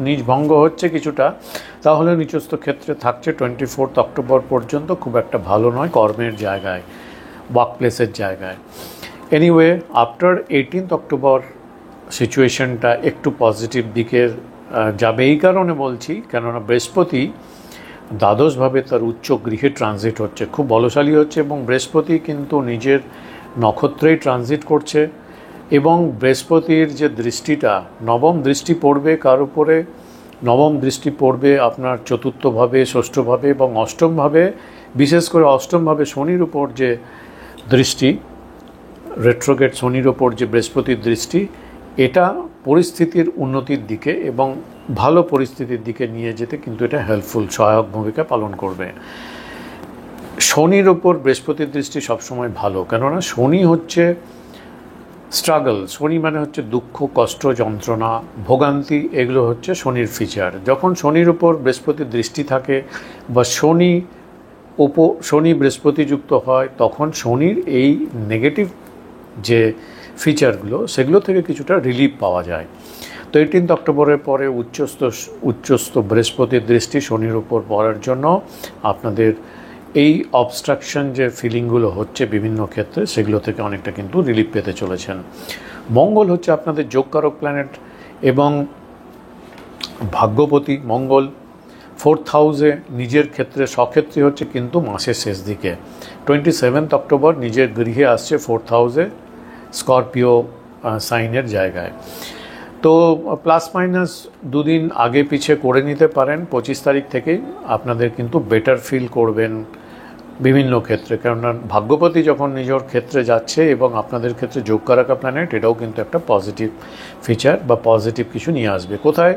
নিজ ভঙ্গ হচ্ছে কিছুটা, তাহলে নিচস্থ ক্ষেত্রে থাকছে 24 অক্টোবর পর্যন্ত। খুব একটা ভালো নয় কর্মের জায়গায়, ওয়ার্কপ্লেসের জায়গায়। এনিওয়ে, আফটার 18 অক্টোবর সিচুয়েশনটা একটু পজিটিভ দিকের যাবে। এই কারণে বলছি কেননা বৃহস্পতি দ্বাদশভাবে তার উচ্চ গৃহে ট্রানজিট হচ্ছে, খুব বলশালী হচ্ছে এবং বৃহস্পতি কিন্তু নিজের নক্ষত্রেই ট্রানজিট করছে এবং বৃহস্পতির যে দৃষ্টিটা, নবম দৃষ্টি পড়বে কার উপরে, নবম দৃষ্টি পড়বে আপনার চতুর্থভাবে, ষষ্ঠভাবে এবং অষ্টমভাবে, বিশেষ করে অষ্টমভাবে শনির উপর যে দৃষ্টি, রেট্রোগেট শনির ওপর যে বৃহস্পতির দৃষ্টি, এটা পরিস্থিতির উন্নতির দিকে এবং ভালো পরিস্থিতির দিকে নিয়ে যেতে কিন্তু এটা হেল্পফুল, সহায়ক ভূমিকা পালন করবে। শনির ওপর বৃহস্পতির দৃষ্টি সবসময় ভালো, কেননা শনি হচ্ছে স্ট্রাগল, শনি মানে হচ্ছে দুঃখ, কষ্ট, যন্ত্রণা, ভোগান্তি, এগুলো হচ্ছে শনির ফিচার। যখন শনির ওপর বৃহস্পতির দৃষ্টি থাকে বা শনি বৃহস্পতি যুক্ত হয়, তখন শনির এই নেগেটিভ যে ফিচারগুলো সেগুলো থেকে কিছুটা রিলিফ পাওয়া যায়। তো 18 অক্টোবরের পরে উচ্চস্থ বৃহস্পতির দৃষ্টি শনির উপর পড়ার জন্য আপনাদের এই অবস্ট্রাকশন যে ফিলিংগুলো হচ্ছে বিভিন্ন ক্ষেত্রে সেগুলো থেকে অনেকটা কিন্তু রিলিফ পেতে চলেছেন। মঙ্গল হচ্ছে আপনাদের যোগকারক প্ল্যানেট এবং ভাগ্যপতি মঙ্গল 4th হাউসে নিজের ক্ষেত্রে স্বক্ষেত্রী হচ্ছে, কিন্তু মাসের শেষ দিকে 27 অক্টোবর নিজের গৃহে আসছে 4th হাউসে স্করপিও সাইনের জায়গায়। তো প্লাস মাইনাস দুদিন আগে পিছে করে নিতে পারেন, 25 তারিখ থেকেই আপনাদের কিন্তু বেটার ফিল করবেন বিভিন্ন ক্ষেত্রে, কেননা ভাগ্যপতি যখন নিজের ক্ষেত্রে যাচ্ছে এবং আপনাদের ক্ষেত্রে যোগকারকা প্ল্যানেট, এটাও কিন্তু একটা পজিটিভ ফিচার বা পজিটিভ কিছু নিয়ে আসবে। কোথায়?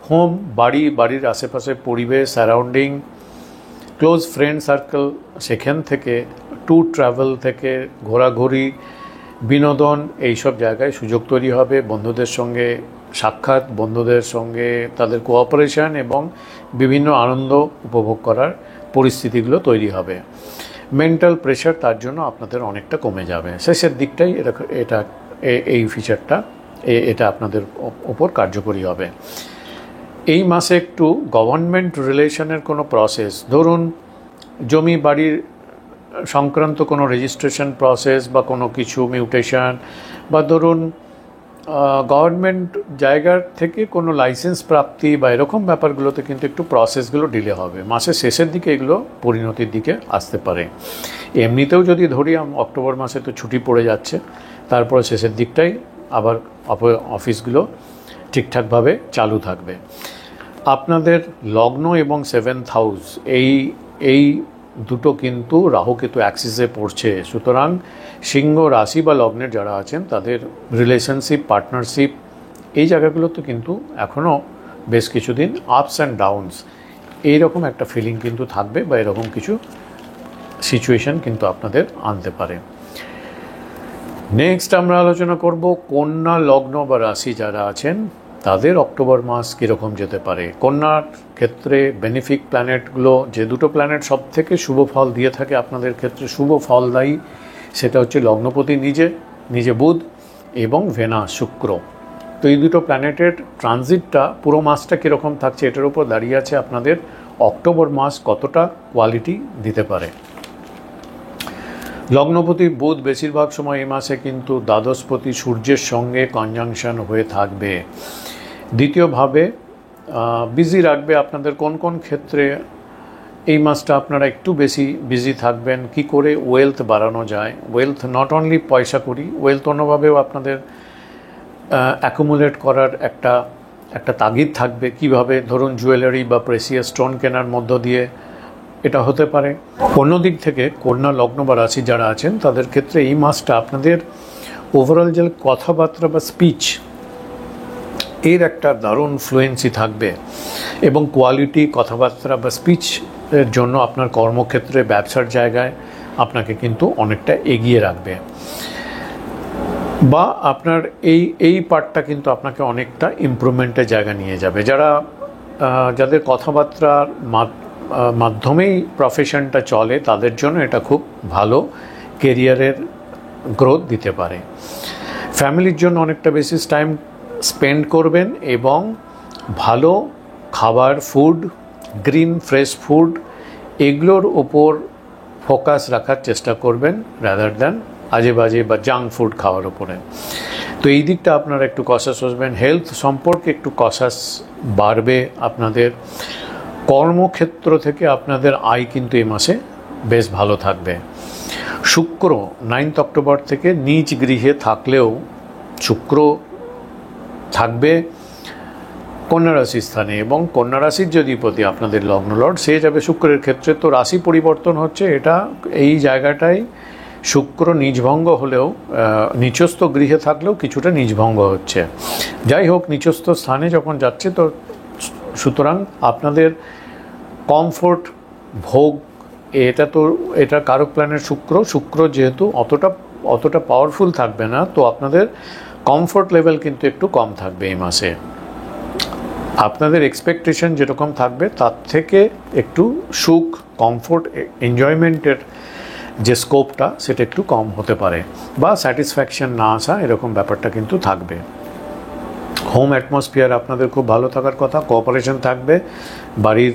হোম, বাড়ির আশেপাশে পরিবেশ, সারাউন্ডিং, ক্লোজ ফ্রেন্ড সার্কেল, সেখান থেকে ট্যুর ট্রাভেল থেকে ঘোরাঘুরি, বিনোদন, এইসব জায়গায় সুযোগ তৈরি হবে। বন্ধুদের সঙ্গে সাক্ষাৎ, বন্ধুদের সঙ্গে তাদের কোঅপারেশন এবং বিভিন্ন আনন্দ উপভোগ করার পরিস্থিতিগুলো তৈরি হবে। মেন্টাল প্রেশার তার জন্য আপনাদের অনেকটা কমে যাবে। শেষের দিকটাই এটা এই ফিচারটা এটা আপনাদের ওপর কার্যকরী হবে। এই মাসে একটু গভর্নমেন্ট রিলেশনের কোনো প্রসেস, ধরুন জমি বাড়ির সংক্রান্ত কোনো রেজিস্ট্রেশন প্রসেস বা কোনো কিছু মিউটেশন, বা ধরুন গভর্নমেন্ট জায়গার থেকে কোনো লাইসেন্স প্রাপ্তি বা এরকম ব্যাপারগুলোতে কিন্তু একটু প্রসেসগুলো ডিলে হবে। মাসের শেষের দিকে এগুলো পরিণতির দিকে আসতে পারে। এমনিতেও যদি ধরি অক্টোবর মাসে তো ছুটি পড়ে যাচ্ছে, তারপরে শেষের দিকটাই আবার অফিসগুলো ঠিকঠাকভাবে চালু থাকবে। আপনাদের লগ্ন এবং 7th হাউস এই দুটো কিন্তু রাহুকেতু অ্যাক্সিসে পড়ছে, সুতরাং সিংহ রাশি বা লগ্নের যারা আছেন তাদের রিলেশনশিপ, পার্টনারশিপ এই জায়গাগুলোতে কিন্তু এখনও বেশ কিছুদিন আপস অ্যান্ড ডাউনস এইরকম একটা ফিলিং কিন্তু থাকবে, বা এরকম কিছু সিচুয়েশন কিন্তু আপনাদের আনতে পারে। নেক্সট আমরা আলোচনা করব কন্যা লগ্ন বা রাশি যারা আছেন তাদের অক্টোবর মাস কীরকম যেতে পারে। কন্যার ক্ষেত্রে বেনিফিক প্ল্যানেটগুলো, যে দুটো প্ল্যানেট সব থেকে শুভ ফল দিয়ে থাকে আপনাদের ক্ষেত্রে, শুভ ফলদায়ী, সেটা হচ্ছে লগ্নপতি নিজে বুধ এবং ভেনাস শুক্র। তো এই দুটো প্ল্যানেটের ট্রানজিটটা পুরো মাসটা কীরকম থাকছে এটার উপর দাঁড়িয়ে আছে আপনাদের অক্টোবর মাস কতটা কোয়ালিটি দিতে পারে। লগ্নপতি বুধ বেশিরভাগ সময় এই মাসে কিন্তু দ্বাদশপতি সূর্যের সঙ্গে কনজাংশন হয়ে থাকবে। দ্বিতীয়ভাবে বিজি রাখবে আপনাদের কোন কোন ক্ষেত্রে এই মাসটা আপনারা একটু বেশি বিজি থাকবেন, কি করে ওয়েলথ বাড়ানো যায়। ওয়েলথ নট অনলি পয়সা করি, ওয়েলথ অন্যভাবেও আপনাদের অ্যাকুমুলেট করার একটা তাগিদ থাকবে। কিভাবে, ধরুন জুয়েলারি বা প্রেসিয়াস স্টোন কেনার মধ্য দিয়ে এটা হতে পারে। অন্যদিক থেকে কন্যা লগ্ন বা রাশি যারা আছেন তাদের ক্ষেত্রে এই মাসটা আপনাদের ওভারঅল যে কথাবার্তা বা স্পিচ এর একটা দারুণ ফ্লুয়েন্সি থাকবে, এবং কোয়ালিটি কথাবার্তা বা স্পিচ এর জন্য আপনার কর্মক্ষেত্রে, ব্যবসার জায়গায় আপনাকে কিন্তু অনেকটা এগিয়ে রাখবে, বা আপনার এই পার্টটা কিন্তু আপনাকে অনেকটা ইমপ্রুভমেন্টের জায়গা নিয়ে যাবে। যাদের কথাবার্তার মাধ্যমেই প্রফেশনটা চলে তাদের জন্য এটা খুব ভালো কেরিয়ারের গ্রোথ দিতে পারে। ফ্যামিলির জন্য অনেকটা বেশি টাইম স্পেন্ড করবেন এবং ভালো খাবার, ফুড, গ্রিন ফ্রেশ ফুড এগুলোর ওপর ফোকাস রাখার চেষ্টা করবেন রাদার দ্যান আজে বাজে বা জাঙ্ক ফুড খাওয়ার ওপরে। তো এই দিকটা আপনারা একটু কশাস আসবেন। হেলথ সম্পর্কে একটু কশাস বাড়বে আপনাদের। কর্মক্ষেত্র থেকে আপনাদের আয় কিন্তু এই মাসে বেশ ভালো থাকবে। শুক্র 9 অক্টোবর থেকে নিজ গৃহে থাকলেও শুক্র থাকবে কন্যা রাশির স্থানে, এবং কন্যা রাশির যদি প্রতি আপনাদের লগ্ন লর্ড সে যাবে শুক্রের ক্ষেত্রে। তো রাশি পরিবর্তন হচ্ছে, এটা এই জায়গাটায় শুক্র নিজভঙ্গ হলেও নিচস্থ গৃহে থাকলেও কিছুটা নিজভঙ্গ হচ্ছে। যাই হোক, নিচস্থ স্থানে যখন যাচ্ছে তো সুতরাং আপনাদের কমফোর্ট, ভোগ, এটা কারক প্ল্যানেট শুক্র যেহেতু অতটা পাওয়ারফুল থাকবে না, তো আপনাদের কমফোর্ট লেভেল কিন্তু একটু কম থাকবে এই মাসে। আপনাদের এক্সপেকটেশন যেরকম থাকবে তার থেকে একটু সুখ, কমফোর্ট, এনজয়মেন্টের যে স্কোপটা সেটা একটু কম হতে পারে, বা স্যাটিসফ্যাকশন না আসা এরকম ব্যাপারটা কিন্তু থাকবে। হোম অ্যাটমসফিয়ার আপনাদের খুব ভালো থাকার কথা, কোঅপারেশন থাকবে বাড়ির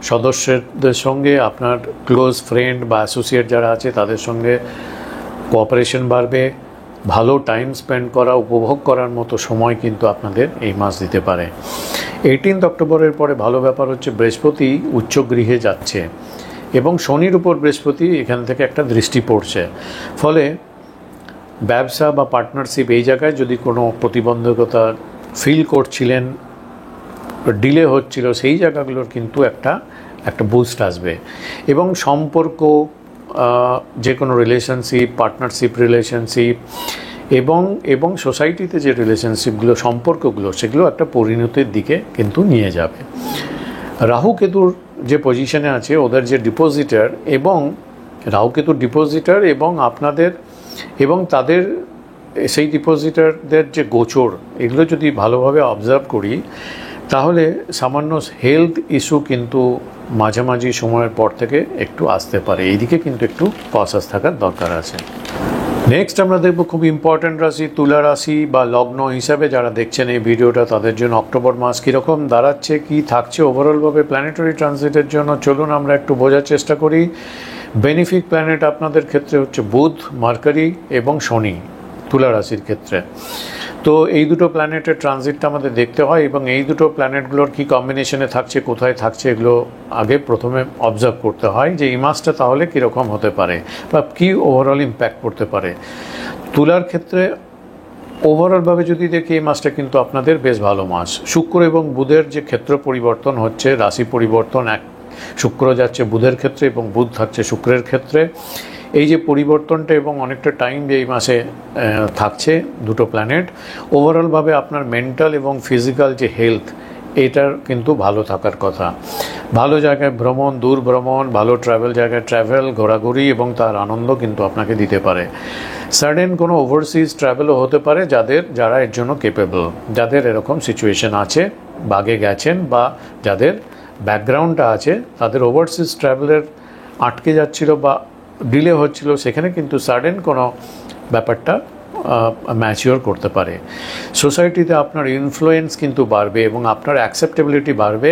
সদস্যদের সঙ্গে, আপনার ক্লোজ ফ্রেন্ড বা অ্যাসোসিয়েট যারা আছে তাদের সঙ্গে কোঅপারেশন বাড়বে। ভালো টাইম স্পেন্ড করা, উপভোগ করার মতো সময় কিন্তু আপনাদের এই মাস দিতে পারে। 18 অক্টোবরের পরে ভালো ব্যাপার হচ্ছে বৃহস্পতি উচ্চগৃহে যাচ্ছে এবং শনির উপর বৃহস্পতি এখান থেকে একটা দৃষ্টি পড়ছে, ফলে ব্যবসা বা পার্টনারশিপ এই জায়গায় যদি কোনো প্রতিবন্ধকতা ফিল করছিলেন, ডিলে হচ্ছিল, সেই জায়গাগুলোর কিন্তু একটা বুস্ট আসবে। এবং সম্পর্ক, যে কোনো রিলেশনশিপ, পার্টনারশিপ রিলেশনশিপ এবং সোসাইটিতে যে রিলেশনশিপগুলো, সম্পর্কগুলো, সেগুলো একটা পরিণতির দিকে কিন্তু নিয়ে যাবে। রাহু কেতুর যে পজিশনে আছে, ওদের যে ডিপোজিটার, এবং রাহু কেতুর ডিপোজিটার এবং আপনাদের এবং তাদের সেই ডিপোজিটারদের যে গোচর, এগুলো যদি ভালোভাবে অবজার্ভ করি তাহলে সামান্য হেলথ ইস্যু কিন্তু মাঝামাঝি সময়ের পর থেকে একটু আসতে পারে, এইদিকে কিন্তু একটু কসাস থাকার দরকার আছে। নেক্সট আমরা দেখব খুব ইম্পর্ট্যান্ট রাশি তুলা রাশি বা লগ্ন হিসাবে যারা দেখছেন এই ভিডিওটা, তাদের জন্য অক্টোবর মাস কীরকম দাঁড়াচ্ছে, কি থাকছে ওভারঅলভাবে প্ল্যানেটারি ট্রানজিটের জন্য। চলুন আমরা একটু বোঝার চেষ্টা করি। বেনিফিক প্ল্যানেট আপনাদের ক্ষেত্রে হচ্ছে বুধ, মার্কারি এবং শনি তুলা রাশির ক্ষেত্রে। তো এই দুটো প্ল্যানেটের ট্রানজিটটা আমাদের দেখতে হয় এবং এই দুটো প্ল্যানেটগুলোর কী কম্বিনেশনে থাকছে, কোথায় থাকছে, এগুলো আগে প্রথমে অবজার্ভ করতে হয় যে এই মাসটা তাহলে কীরকম হতে পারে বা কী ওভারঅল ইম্প্যাক্ট করতে পারে। তুলার ক্ষেত্রে ওভারঅলভাবে যদি দেখি এই মাসটা কিন্তু আপনাদের বেশ ভালো মাস। শুক্র এবং বুধের যে ক্ষেত্র পরিবর্তন হচ্ছে, রাশি পরিবর্তন, এক শুক্র যাচ্ছে বুধের ক্ষেত্রে এবং বুধ থাকছে শুক্রের ক্ষেত্রে, এই যে পরিবর্তনটা এবং অনেকটা টাইম যে এই মাসে থাকছে দুটো প্ল্যানেট, ওভারঅলভাবে আপনার মেন্টাল এবং ফিজিক্যাল যে হেলথ, এটার কিন্তু ভালো থাকার কথা। ভালো জায়গায় ভ্রমণ, দূর ভ্রমণ, ভালো ট্রাভেল জায়গায় ট্রাভেল, ঘোরাঘুরি এবং তার আনন্দ কিন্তু আপনাকে দিতে পারে। সাডেন কোনো ওভারসিজ ট্রাভেলও হতে পারে যারা এর জন্য কেপেবল, যাদের এরকম সিচুয়েশন আছে, বাগে গেছেন বা যাদের ব্যাকগ্রাউন্ডটা আছে, তাদের ওভারসিজ ট্রাভেলের আটকে যাচ্ছিল বা ডিলে হচ্ছিল, সেখানে কিন্তু সাডেন কোনো ব্যাপারটা ম্যাচিওর করতে পারে। সোসাইটিতে আপনার ইনফ্লুয়েন্স কিন্তু বাড়বে এবং আপনার অ্যাকসেপ্টেবিলিটি বাড়বে,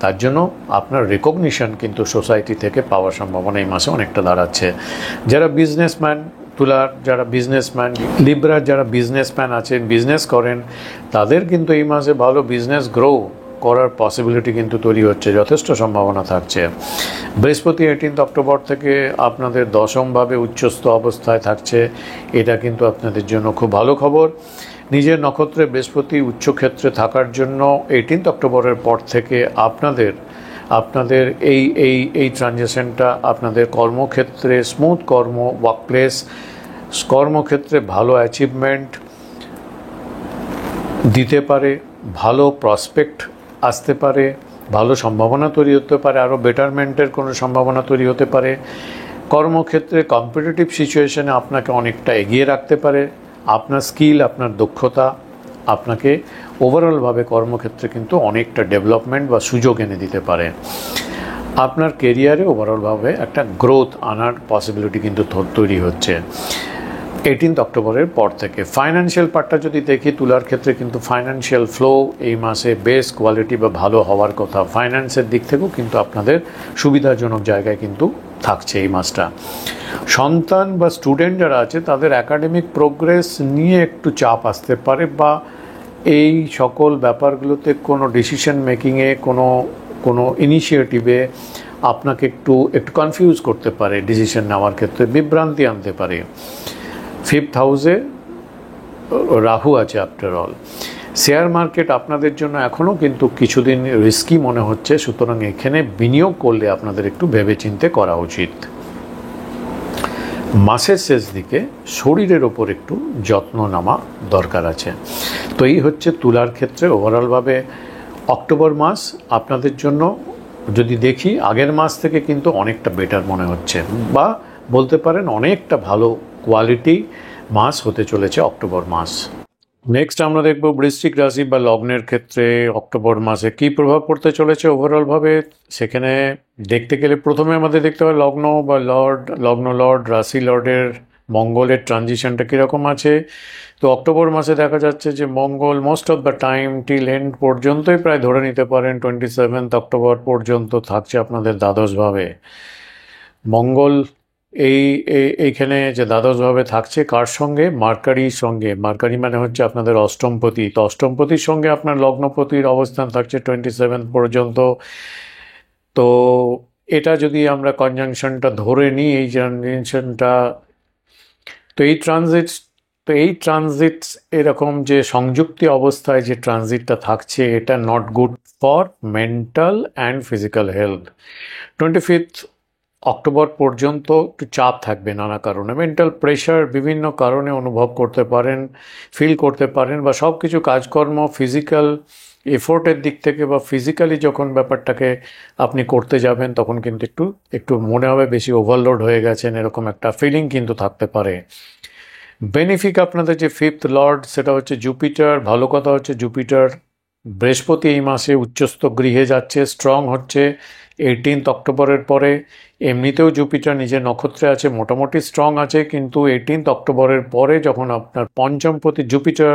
তার জন্য আপনার রেকগনিশন কিন্তু সোসাইটি থেকে পাওয়ার সম্ভাবনা এই মাসে অনেকটা দাঁড়াচ্ছে। যারা বিজনেসম্যান, তুলার যারা বিজনেসম্যান, লিব্রার যারা বিজনেসম্যান আছেন, বিজনেস করেন, তাদের কিন্তু এই মাসে ভালো বিজনেস গ্রো করার পসিবিলিটি কিন্তু তৈরি হচ্ছে, যথেষ্ট সম্ভাবনা থাকছে। বৃহস্পতি 18 অক্টোবর থেকে আপনাদের দশমভাবে উচ্চস্থ অবস্থায় থাকছে, এটা কিন্তু আপনাদের জন্য খুব ভালো খবর। নিজের নক্ষত্রে বৃহস্পতি উচ্চক্ষেত্রে থাকার জন্য 18 অক্টোবরের পর থেকে আপনাদের এই ট্রানজিশনটা আপনাদের কর্মক্ষেত্রে স্মুথ কর্ম, ওয়ার্কপ্লেস, কর্মক্ষেত্রে ভালো অ্যাচিভমেন্ট দিতে পারে, ভালো প্রসপেক্ট আসতে পারে, ভালো সম্ভাবনা তৈরি হতে পারে, আরও বেটারমেন্টের কোনো সম্ভাবনা তৈরি হতে পারে। কর্মক্ষেত্রে কম্পিটিটিভ সিচুয়েশনে আপনাকে অনেকটা এগিয়ে রাখতে পারে। আপনার স্কিল, আপনার দক্ষতা আপনাকে ওভারঅলভাবে কর্মক্ষেত্রে কিন্তু অনেকটা ডেভেলপমেন্ট বা সুযোগ এনে দিতে পারে। আপনার কেরিয়ারে ওভারঅলভাবে একটা গ্রোথ আনার পসিবিলিটি কিন্তু তৈরি হচ্ছে 18 অক্টোবরের পর থেকে। ফাইন্যান্সিয়াল পার্টটা যদি দেখি, তুলার ক্ষেত্রে কিন্তু ফাইন্যান্সিয়াল ফ্লো এই মাসে বেশ কোয়ালিটি বা ভালো হওয়ার কথা। ফাইন্যান্সের দিক থেকেও কিন্তু আপনাদের সুবিধাজনক জায়গায় কিন্তু থাকছে এই মাসটা। সন্তান বা স্টুডেন্ট যারা আছে, তাদের একাডেমিক প্রোগ্রেস নিয়ে একটু চাপ আসতে পারে বা এই সকল ব্যাপারগুলোতে কোনো ডিসিশন মেকিংয়ে, কোনো ইনিশিয়েটিভে আপনাকে একটু কনফিউজ করতে পারে, ডিসিশন নেওয়ার ক্ষেত্রে বিভ্রান্তি আনতে পারে। 5th হাউসে রাহু আছে আফটার অল। শেয়ার মার্কেট আপনাদের জন্য এখনও কিন্তু কিছুদিন রিস্কি মনে হচ্ছে, সুতরাং এখানে বিনিয়োগ করলে আপনাদের একটু ভেবেচিন্তে করা উচিত। মাসের শেষ দিকে শরীরের ওপর একটু যত্ন নেওয়া দরকার আছে। তো এই হচ্ছে তুলার ক্ষেত্রে ওভারঅলভাবে অক্টোবর মাস আপনাদের জন্য যদি দেখি, আগের মাস থেকে কিন্তু অনেকটা বেটার মনে হচ্ছে, বা বলতে পারেন অনেকটা ভালো কোয়ালিটি মাস হতে চলেছে অক্টোবর মাস। নেক্সট আমরা দেখব বৃশ্চিক রাশি বা লগ্নের ক্ষেত্রে অক্টোবর মাসে কী প্রভাব পড়তে চলেছে ওভারঅলভাবে। সেখানে দেখতে গেলে প্রথমে আমাদের দেখতে হয় লগ্ন বা লগ্ন লর্ড, রাশি লর্ডের মঙ্গলের ট্রানজিশনটা কীরকম আছে। তো অক্টোবর মাসে দেখা যাচ্ছে যে মঙ্গল most of the time till end পর্যন্তই প্রায় ধরে নিতে পারেন 27 অক্টোবর পর্যন্ত থাকছে আপনাদের দ্বাদশভাবে। মঙ্গল এইখানে যে দ্বাদশভাবে থাকছে কার সঙ্গে? মার্কারির সঙ্গে। মার্কারি মানে হচ্ছে আপনাদের অষ্টমপতি। তো অষ্টমপতির সঙ্গে আপনার লগ্নপতির অবস্থান থাকছে 27 পর্যন্ত। তো এটা যদি আমরা কনজাংশনটা ধরে নিই, এই কনজাংশনটা, তো এই ট্রানজিট এরকম যে সংযুক্তি অবস্থায় যে ট্রানজিটটা থাকছে, এটা not good for mental and physical health. 25 October পর্যন্ত একটু চাপ থাকবে নানা কারণে, মেন্টাল প্রেশার বিভিন্ন কারণে অনুভব করতে পারেন, ফিল করতে পারেন, বা সব কিছু কাজকর্ম ফিজিক্যাল এফোর্টের দিক থেকে বা ফিজিক্যালি যখন ব্যাপারটাকে আপনি করতে যাবেন, তখন কিন্তু একটু মনে হবে বেশি ওভারলোড হয়ে গেছেন, এরকম একটা ফিলিং কিন্তু থাকতে পারে। বেনিফিক আপনাদের যে 5th লর্ড, সেটা হচ্ছে জুপিটার। ভালো কথা হচ্ছে জুপিটার বৃহস্পতি এই মাসে উচ্চস্থ গৃহে যাচ্ছে, স্ট্রং হচ্ছে 18 অক্টোবরের পরে। এমনিতেও জুপিটার নিজের নক্ষত্রে আছে, মোটামুটি স্ট্রং আছে, কিন্তু 18 অক্টোবরের পরে যখন আপনার পঞ্চমপতি জুপিটার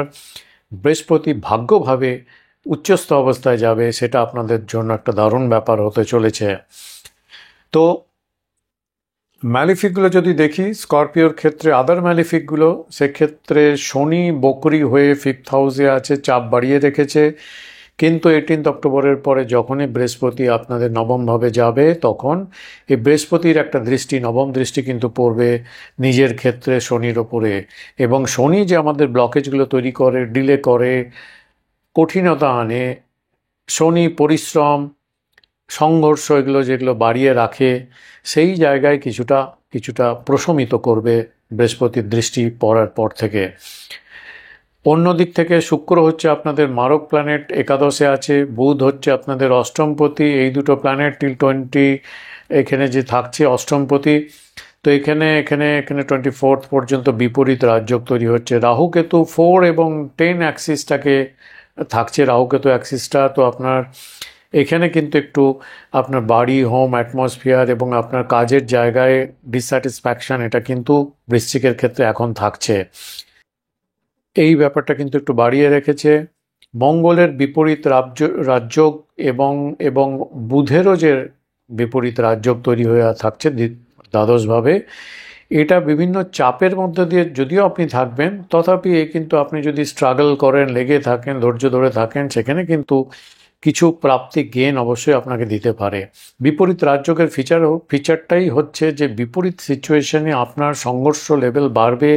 বৃহস্পতি ভাগ্যভাবে উচ্চস্থ অবস্থায় যাবে, সেটা আপনাদের জন্য একটা দারুণ ব্যাপার হতে চলেছে। তো ম্যালিফিকগুলো যদি দেখি স্করপিওর ক্ষেত্রে, আদার ম্যালিফিকগুলো, সেক্ষেত্রে শনি বকরি হয়ে 5th হাউসে আছে, চাপ বাড়িয়ে রেখেছে। কিন্তু 18 অক্টোবরের পরে যখনই বৃহস্পতি আপনাদের নবমভাবে যাবে, তখন এই বৃহস্পতির একটা দৃষ্টি, নবম দৃষ্টি কিন্তু পড়বে নিজের ক্ষেত্রে শনির ওপরে। এবং শনি যে আমাদের ব্লকেজগুলো তৈরি করে, ডিলে করে, কঠিনতা আনে, শনি পরিশ্রম, সংঘর্ষ, এগুলো যেগুলো বাড়িয়ে রাখে, সেই জায়গায় কিছুটা প্রশমিত করবে বৃহস্পতির দৃষ্টি পড়ার পর থেকে। অন্য দিক থেকে শুক্র হচ্ছে আপনাদের মারক প্ল্যানেট, একাদশে আছে। বুধ হচ্ছে আপনাদের অষ্টমপতি। এই দুটো প্ল্যানেট টিল 20 এখানে যে থাকছে অষ্টমপতি। তো এখানে 24 পর্যন্ত বিপরীত রাজযোগ তৈরি হচ্ছে। রাহু কেতু 4 এবং 10 অ্যাক্সিসটাকে থাকছে, রাহু কেতু অ্যাক্সিসটা। তো আপনার এখানে কিন্তু একটু আপনার বাড়ি, হোম অ্যাটমসফিয়ার এবং আপনার কাজের জায়গায় ডিসস্যাটিসফ্যাকশন, এটা কিন্তু বৃশ্চিকের ক্ষেত্রে এখন থাকছে। এই ব্যাপারটা কিন্তু একটু বাড়িয়ে রেখেছে। মঙ্গলের বিপরীত রাজযোগ এবং এবং বুধেরও যে বিপরীত রাজযোগ তৈরি হয়ে থাকছে দ্বাদশভাবে, এটা বিভিন্ন চাপের মধ্যে দিয়ে যদিও আপনি থাকবেন, তথাপি কিন্তু আপনি যদি স্ট্রাগল করেন, লেগে থাকেন, ধৈর্য ধরে থাকেন, সেখানে কিন্তু কিছু প্রাপ্তি গেন অবশ্যই আপনাকে দিতে পারে। বিপরীত রাজযোগের ফিচারটাই হচ্ছে যে বিপরীত সিচুয়েশনে আপনার সংঘর্ষ লেভেল বাড়বে,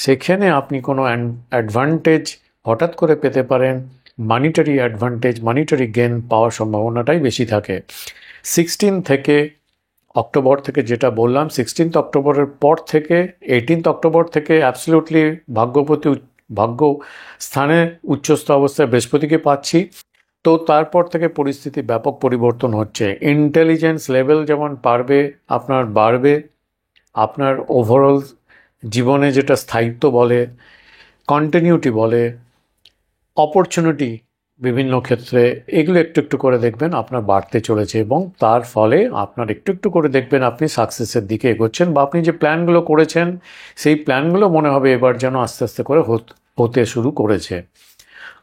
সেখানে আপনি কোনো অ্যাডভান্টেজ হঠাৎ করে পেতে পারেন। মানিটারি অ্যাডভান্টেজ, মানিটারি গেন পাওয়ার সম্ভাবনাটাই বেশি থাকে। 16 থেকে অক্টোবর থেকে যেটা বললাম, 16 অক্টোবরের পর থেকে 18 অক্টোবর থেকে অ্যাবসলিউটলি ভাগ্য স্থানে উচ্চস্থ অবস্থায় বৃহস্পতিকে পাচ্ছি। তো তারপর থেকে পরিস্থিতি ব্যাপক পরিবর্তন হচ্ছে। ইন্টেলিজেন্স লেভেল যেমন বাড়বে, আপনার ওভারঅল জীবনে যেটা স্থায়িত্ব বলে, কন্টিনিউটি বলে, অপরচুনিটি বিভিন্ন ক্ষেত্রে, এগুলো একটু একটু করে দেখবেন আপনার বাড়তে চলেছে। এবং তার ফলে আপনার একটু একটু করে দেখবেন আপনি সাকসেসের দিকে এগোচ্ছেন, বা আপনি যে প্ল্যানগুলো করেছেন সেই প্ল্যানগুলো মনে হবে এবার যেন আস্তে আস্তে করে হতে শুরু করেছে।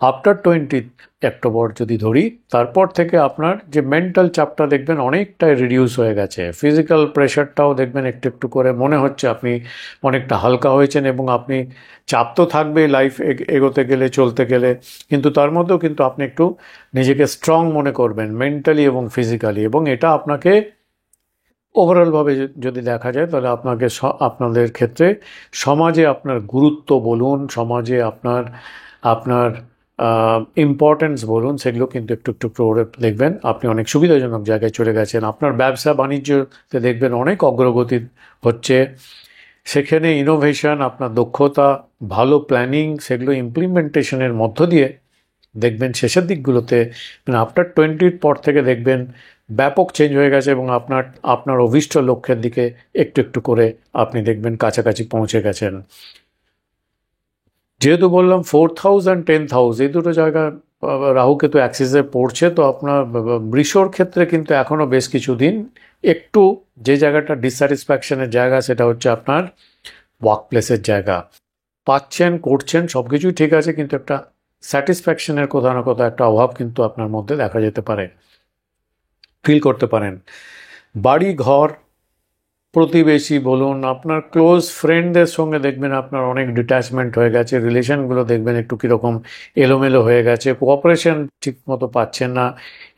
আফটার 20 অক্টোবর যদি ধরি, তারপর থেকে আপনার যে মেন্টাল চাপটা দেখবেন অনেকটাই রিডিউস হয়ে গেছে। ফিজিক্যাল প্রেশারটাও দেখবেন একটু একটু করে মনে হচ্ছে আপনি অনেকটা হালকা হয়েছেন। এবং আপনি চাপ তো থাকবে লাইফ এগোতে গেলে, চলতে গেলে, কিন্তু তার মধ্যেও কিন্তু আপনি একটু নিজেকে স্ট্রং মনে করবেন মেন্টালি এবং ফিজিক্যালি। এবং এটা আপনাকে ওভারঅলভাবে যদি দেখা যায়, তাহলে আপনাদের ক্ষেত্রে সমাজে আপনার গুরুত্ব বলুন, সমাজে আপনার ইম্পর্টেন্স বলুন, সেগুলো কিন্তু একটু একটু করে দেখবেন আপনি অনেক সুবিধাজনক জায়গায় চলে গেছেন। আপনার ব্যবসা বাণিজ্যতে দেখবেন অনেক অগ্রগতি হচ্ছে। সেখানে ইনোভেশন, আপনার দক্ষতা, ভালো প্ল্যানিং, সেগুলো ইমপ্লিমেন্টেশনের মধ্য দিয়ে দেখবেন শেষের দিকগুলোতে, আফটার 20 পর থেকে দেখবেন ব্যাপক চেঞ্জ হয়ে গেছে। এবং আপনার অভীষ্ট লক্ষ্যের দিকে একটু একটু করে আপনি দেখবেন কাছাকাছি পৌঁছে গেছেন। যেহেতু বললাম 4th house and 10th house, এই দুটো জায়গা রাহু কেতু অ্যাক্সিসে পড়ছে, তো আপনার বৃষর ক্ষেত্রে কিন্তু এখনও বেশ কিছুদিন একটু যে জায়গাটা ডিসস্যাটিসফ্যাকশনের জায়গা, সেটা হচ্ছে আপনার ওয়ার্ক প্লেসের জায়গা। পাচ্ছেন, করছেন, সব কিছুই ঠিক আছে, কিন্তু একটা স্যাটিসফ্যাকশনের কোথাও না কোথাও একটা অভাব কিন্তু আপনার মধ্যে দেখা যেতে পারে, ফিল করতে পারেন। বাড়ি ঘর, প্রতিবেশী বলুন, আপনার ক্লোজ ফ্রেন্ডদের সঙ্গে দেখবেন আপনার অনেক ডিট্যাচমেন্ট হয়ে গেছে। রিলেশনগুলো দেখবেন একটু কীরকম এলোমেলো হয়ে গেছে, কোঅপারেশন ঠিক মতো পাচ্ছেন না,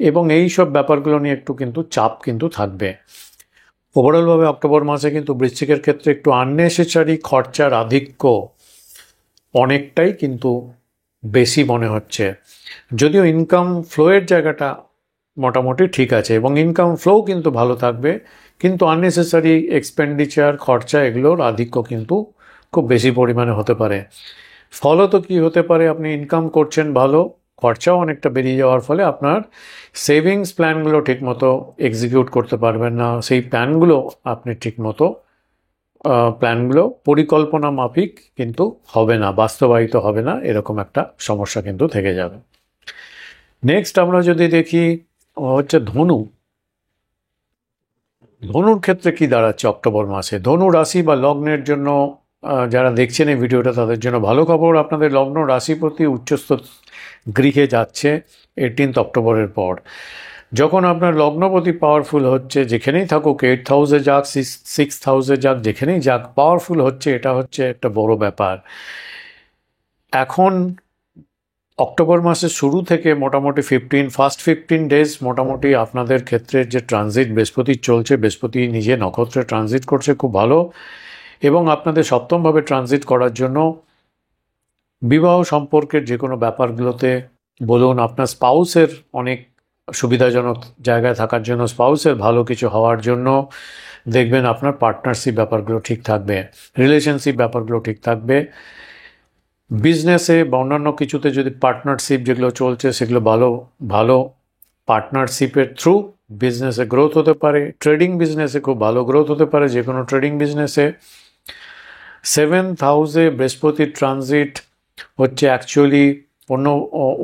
এবং এই সব ব্যাপারগুলো নিয়ে একটু কিন্তু চাপ কিন্তু থাকবে। ওভারঅলভাবে অক্টোবর মাসে কিন্তু বৃশ্চিকের ক্ষেত্রে একটু আননেসেসারি খরচার আধিক্য অনেকটাই কিন্তু বেশি মনে হচ্ছে। যদিও ইনকাম ফ্লোয়ের জায়গাটা মোটামুটি ঠিক আছে এবং ইনকাম ফ্লো কিন্তু ভালো থাকবে, কিন্তু আননেসেসারি এক্সপেন্ডিচার, খরচা, এগুলোর আধিক্য কিন্তু খুব বেশি পরিমাণে হতে পারে। ফলত কি হতে পারে, আপনি ইনকাম করছেন ভালো, খরচাও অনেকটা বেরিয়ে যাওয়ার ফলে আপনার সেভিংস প্ল্যানগুলো ঠিকমতো এক্সিকিউট করতে পারবেন না। সেই প্ল্যানগুলো পরিকল্পনা মাফিক কিন্তু হবে না, বাস্তবায়িত হবে না, এরকম একটা সমস্যা কিন্তু থেকে যাবে। নেক্সট আমরা যদি দেখি হচ্ছে ধনুর ক্ষেত্রে কি দাঁড়াচ্ছে অক্টোবর মাসে। ধনু রাশি বা লগ্নের জন্য যারা দেখছেন এই ভিডিওটা তাদের জন্য ভালো খবর, আপনাদের লগ্ন রাশিপতি উচ্চস্থ গৃহে যাচ্ছে 18 অক্টোবরের পর। যখন আপনার লগ্নপতি পাওয়ারফুল হচ্ছে, যেখানেই থাকুক 8th হাউসে যাক 6th হাউসে যাক, যেখানেই যাক পাওয়ারফুল হচ্ছে, এটা হচ্ছে একটা বড় ব্যাপার। এখন অক্টোবর মাসের শুরু থেকে মোটামুটি ফার্স্ট 15 ডেজ মোটামুটি আপনাদের ক্ষেত্রে যে ট্রানজিট বৃহস্পতি চলছে, বৃহস্পতি নিজে নক্ষত্রে ট্রানজিট করছে, খুব ভালো। এবং আপনাদের সপ্তমভাবে ট্রানজিট করার জন্য বিবাহ সম্পর্কের যে কোনো ব্যাপারগুলোতে বলুন, আপনার স্পাউসের অনেক সুবিধাজনক জায়গায় থাকার জন্য, স্পাউসের ভালো কিছু হওয়ার জন্য দেখবেন আপনার পার্টনারশিপ ব্যাপারগুলো ঠিক থাকবে, রিলেশনশিপ ব্যাপারগুলো ঠিক থাকবে। বিজনেসে বা অন্যান্য কিছুতে যদি পার্টনারশিপ যেগুলো চলছে সেগুলো ভালো পার্টনারশিপের থ্রু বিজনেসে গ্রোথ হতে পারে। ট্রেডিং বিজনেসে খুব ভালো গ্রোথ হতে পারে, যে কোনো ট্রেডিং বিজনেসে। 7th হাউসে বৃহস্পতির ট্রানজিট হচ্ছে অ্যাকচুয়ালি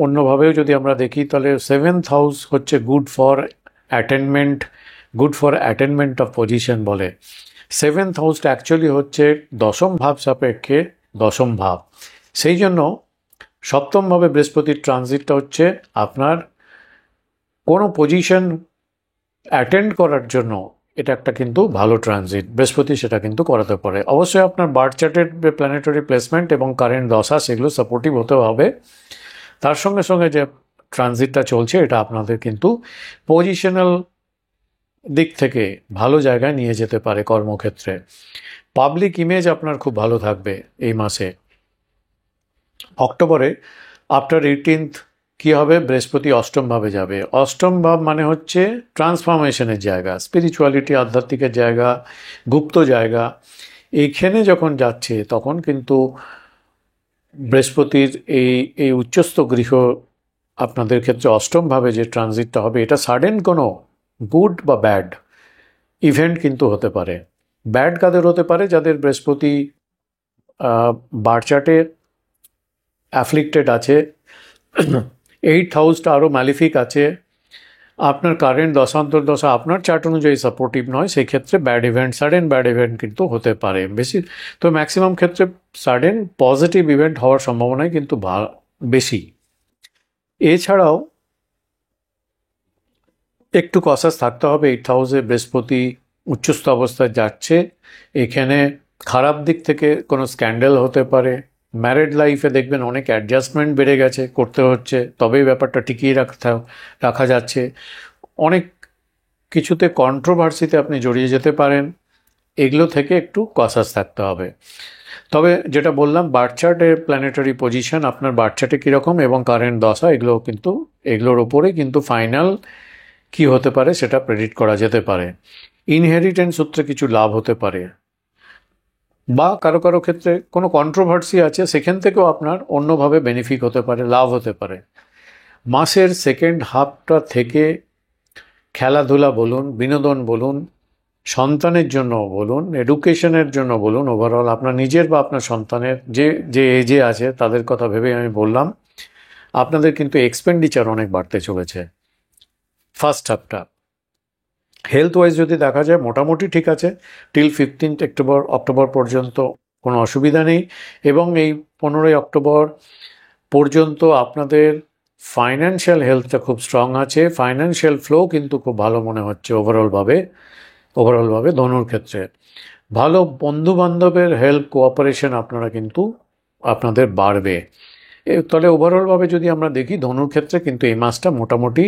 অন্যভাবেও যদি আমরা দেখি তাহলে 7th হাউস হচ্ছে good for attainment of position বলে। 7th হাউসটা অ্যাকচুয়ালি হচ্ছে দশম ভাব সাপেক্ষে দশম ভাব, সেই জন্য সপ্তমভাবে বৃহস্পতির ট্রানজিটটা হচ্ছে আপনার কোনো পজিশন অ্যাটেন্ড করার জন্য এটা একটা কিন্তু ভালো ট্রানজিট, বৃহস্পতি সেটা কিন্তু করাতে পারে। অবশ্যই আপনার বার্থ চার্টের প্ল্যানেটারি প্লেসমেন্ট এবং কারেন্ট দশা সেগুলো সাপোর্টিভ হতে হবে। তার সঙ্গে সঙ্গে যে ট্রানজিটটা চলছে এটা আপনাদের কিন্তু পজিশনাল দিক থেকে ভালো জায়গায় নিয়ে যেতে পারে কর্মক্ষেত্রে। পাবলিক ইমেজ আপনার খুব ভালো থাকবে এই মাসে। অক্টোবরে আফটার 18th কী হবে, বৃহস্পতি অষ্টমভাবে যাবে। অষ্টম ভাব মানে হচ্ছে ট্রান্সফরমেশনের জায়গা, স্পিরিচুয়ালিটি, আধ্যাত্মিকের জায়গা, গুপ্ত জায়গা। এইখানে যখন যাচ্ছে তখন কিন্তু বৃহস্পতির এই উচ্চস্থ গৃহ আপনাদের ক্ষেত্রে অষ্টমভাবে যে ট্রানজিটটা হবে, এটা সাডেন কোনো গুড বা ব্যাড ইভেন্ট কিন্তু হতে পারে। ব্যাড কাদের হতে পারে, যাদের বৃহস্পতি বার্থ চার্টে অ্যাফ্লিক্টেড আছে, 8th হাউসটা আরও ম্যালিফিক আছে, আপনার কারেন্ট দশা আপনার চার্ট অনুযায়ী সাপোর্টিভ নয়, সেই ক্ষেত্রে সাডেন ব্যাড ইভেন্ট কিন্তু হতে পারে। বেশি তো ম্যাক্সিমাম ক্ষেত্রে সাডেন পজিটিভ ইভেন্ট হওয়ার সম্ভাবনাই কিন্তু বেশি। এছাড়াও একটু কসাস থাকতে হবে। 8th হাউসে বৃহস্পতি উচ্চস্থ অবস্থায় যাচ্ছে, এখানে খারাপ দিক থেকে কোনো স্ক্যান্ডেল হতে পারে। ম্যারিড লাইফে দেখবেন অনেক অ্যাডজাস্টমেন্ট বেড়ে গেছে, করতে হচ্ছে, তবেই ব্যাপারটা টিকিয়ে রাখা যাচ্ছে। অনেক কিছুতে কন্ট্রোভার্সিতে আপনি জড়িয়ে যেতে পারেন, এগুলো থেকে একটু কসাস থাকতে হবে। তবে যেটা বললাম, বার্থ চার্টের প্ল্যানেটারি পজিশন আপনার বার্থ চার্টে কীরকম এবং কারেন্ট দশা, এগুলোর ওপরে কিন্তু ফাইনাল কি হতে পারে সেটা প্রেডিক্ট করা যেতে পারে। ইনহেরিটেন্স সূত্রে কিছু লাভ হতে পারে, বা কারো কারো ক্ষেত্রে কোনো কন্ট্রোভার্সি আছে, সেখান থেকেও আপনার অন্যভাবে বেনিফিট হতে পারে, লাভ হতে পারে। মাসের সেকেন্ড হাফটা থেকে খেলাধুলা বলুন, বিনোদন বলুন, সন্তানের জন্য বলুন, এডুকেশনের জন্য বলুন, ওভারঅল আপনার নিজের বা আপনার সন্তানের যে এজে আছে তাদের কথা ভেবে আমি বললাম, আপনাদের কিন্তু এক্সপেন্ডিচার অনেক বাড়তে চলেছে ফার্স্ট হাফটা। হেলথ ওয়াইজ যদি দেখা যায় মোটামুটি ঠিক আছে, টিল 15th অক্টোবর পর্যন্ত কোনো অসুবিধা নেই। এবং এই 15ই অক্টোবর পর্যন্ত আপনাদের ফাইন্যান্সিয়াল হেলথটা খুব স্ট্রং আছে, ফাইন্যান্সিয়াল ফ্লো কিন্তু খুব ভালো মনে হচ্ছে ওভারঅলভাবে ধনুর ক্ষেত্রে। ভালো বন্ধুবান্ধবের হেল্প, কোঅপারেশন আপনাদের বাড়বে। তাহলে ওভারঅলভাবে যদি আমরা দেখি ধনুর ক্ষেত্রে কিন্তু এই মাসটা মোটামুটি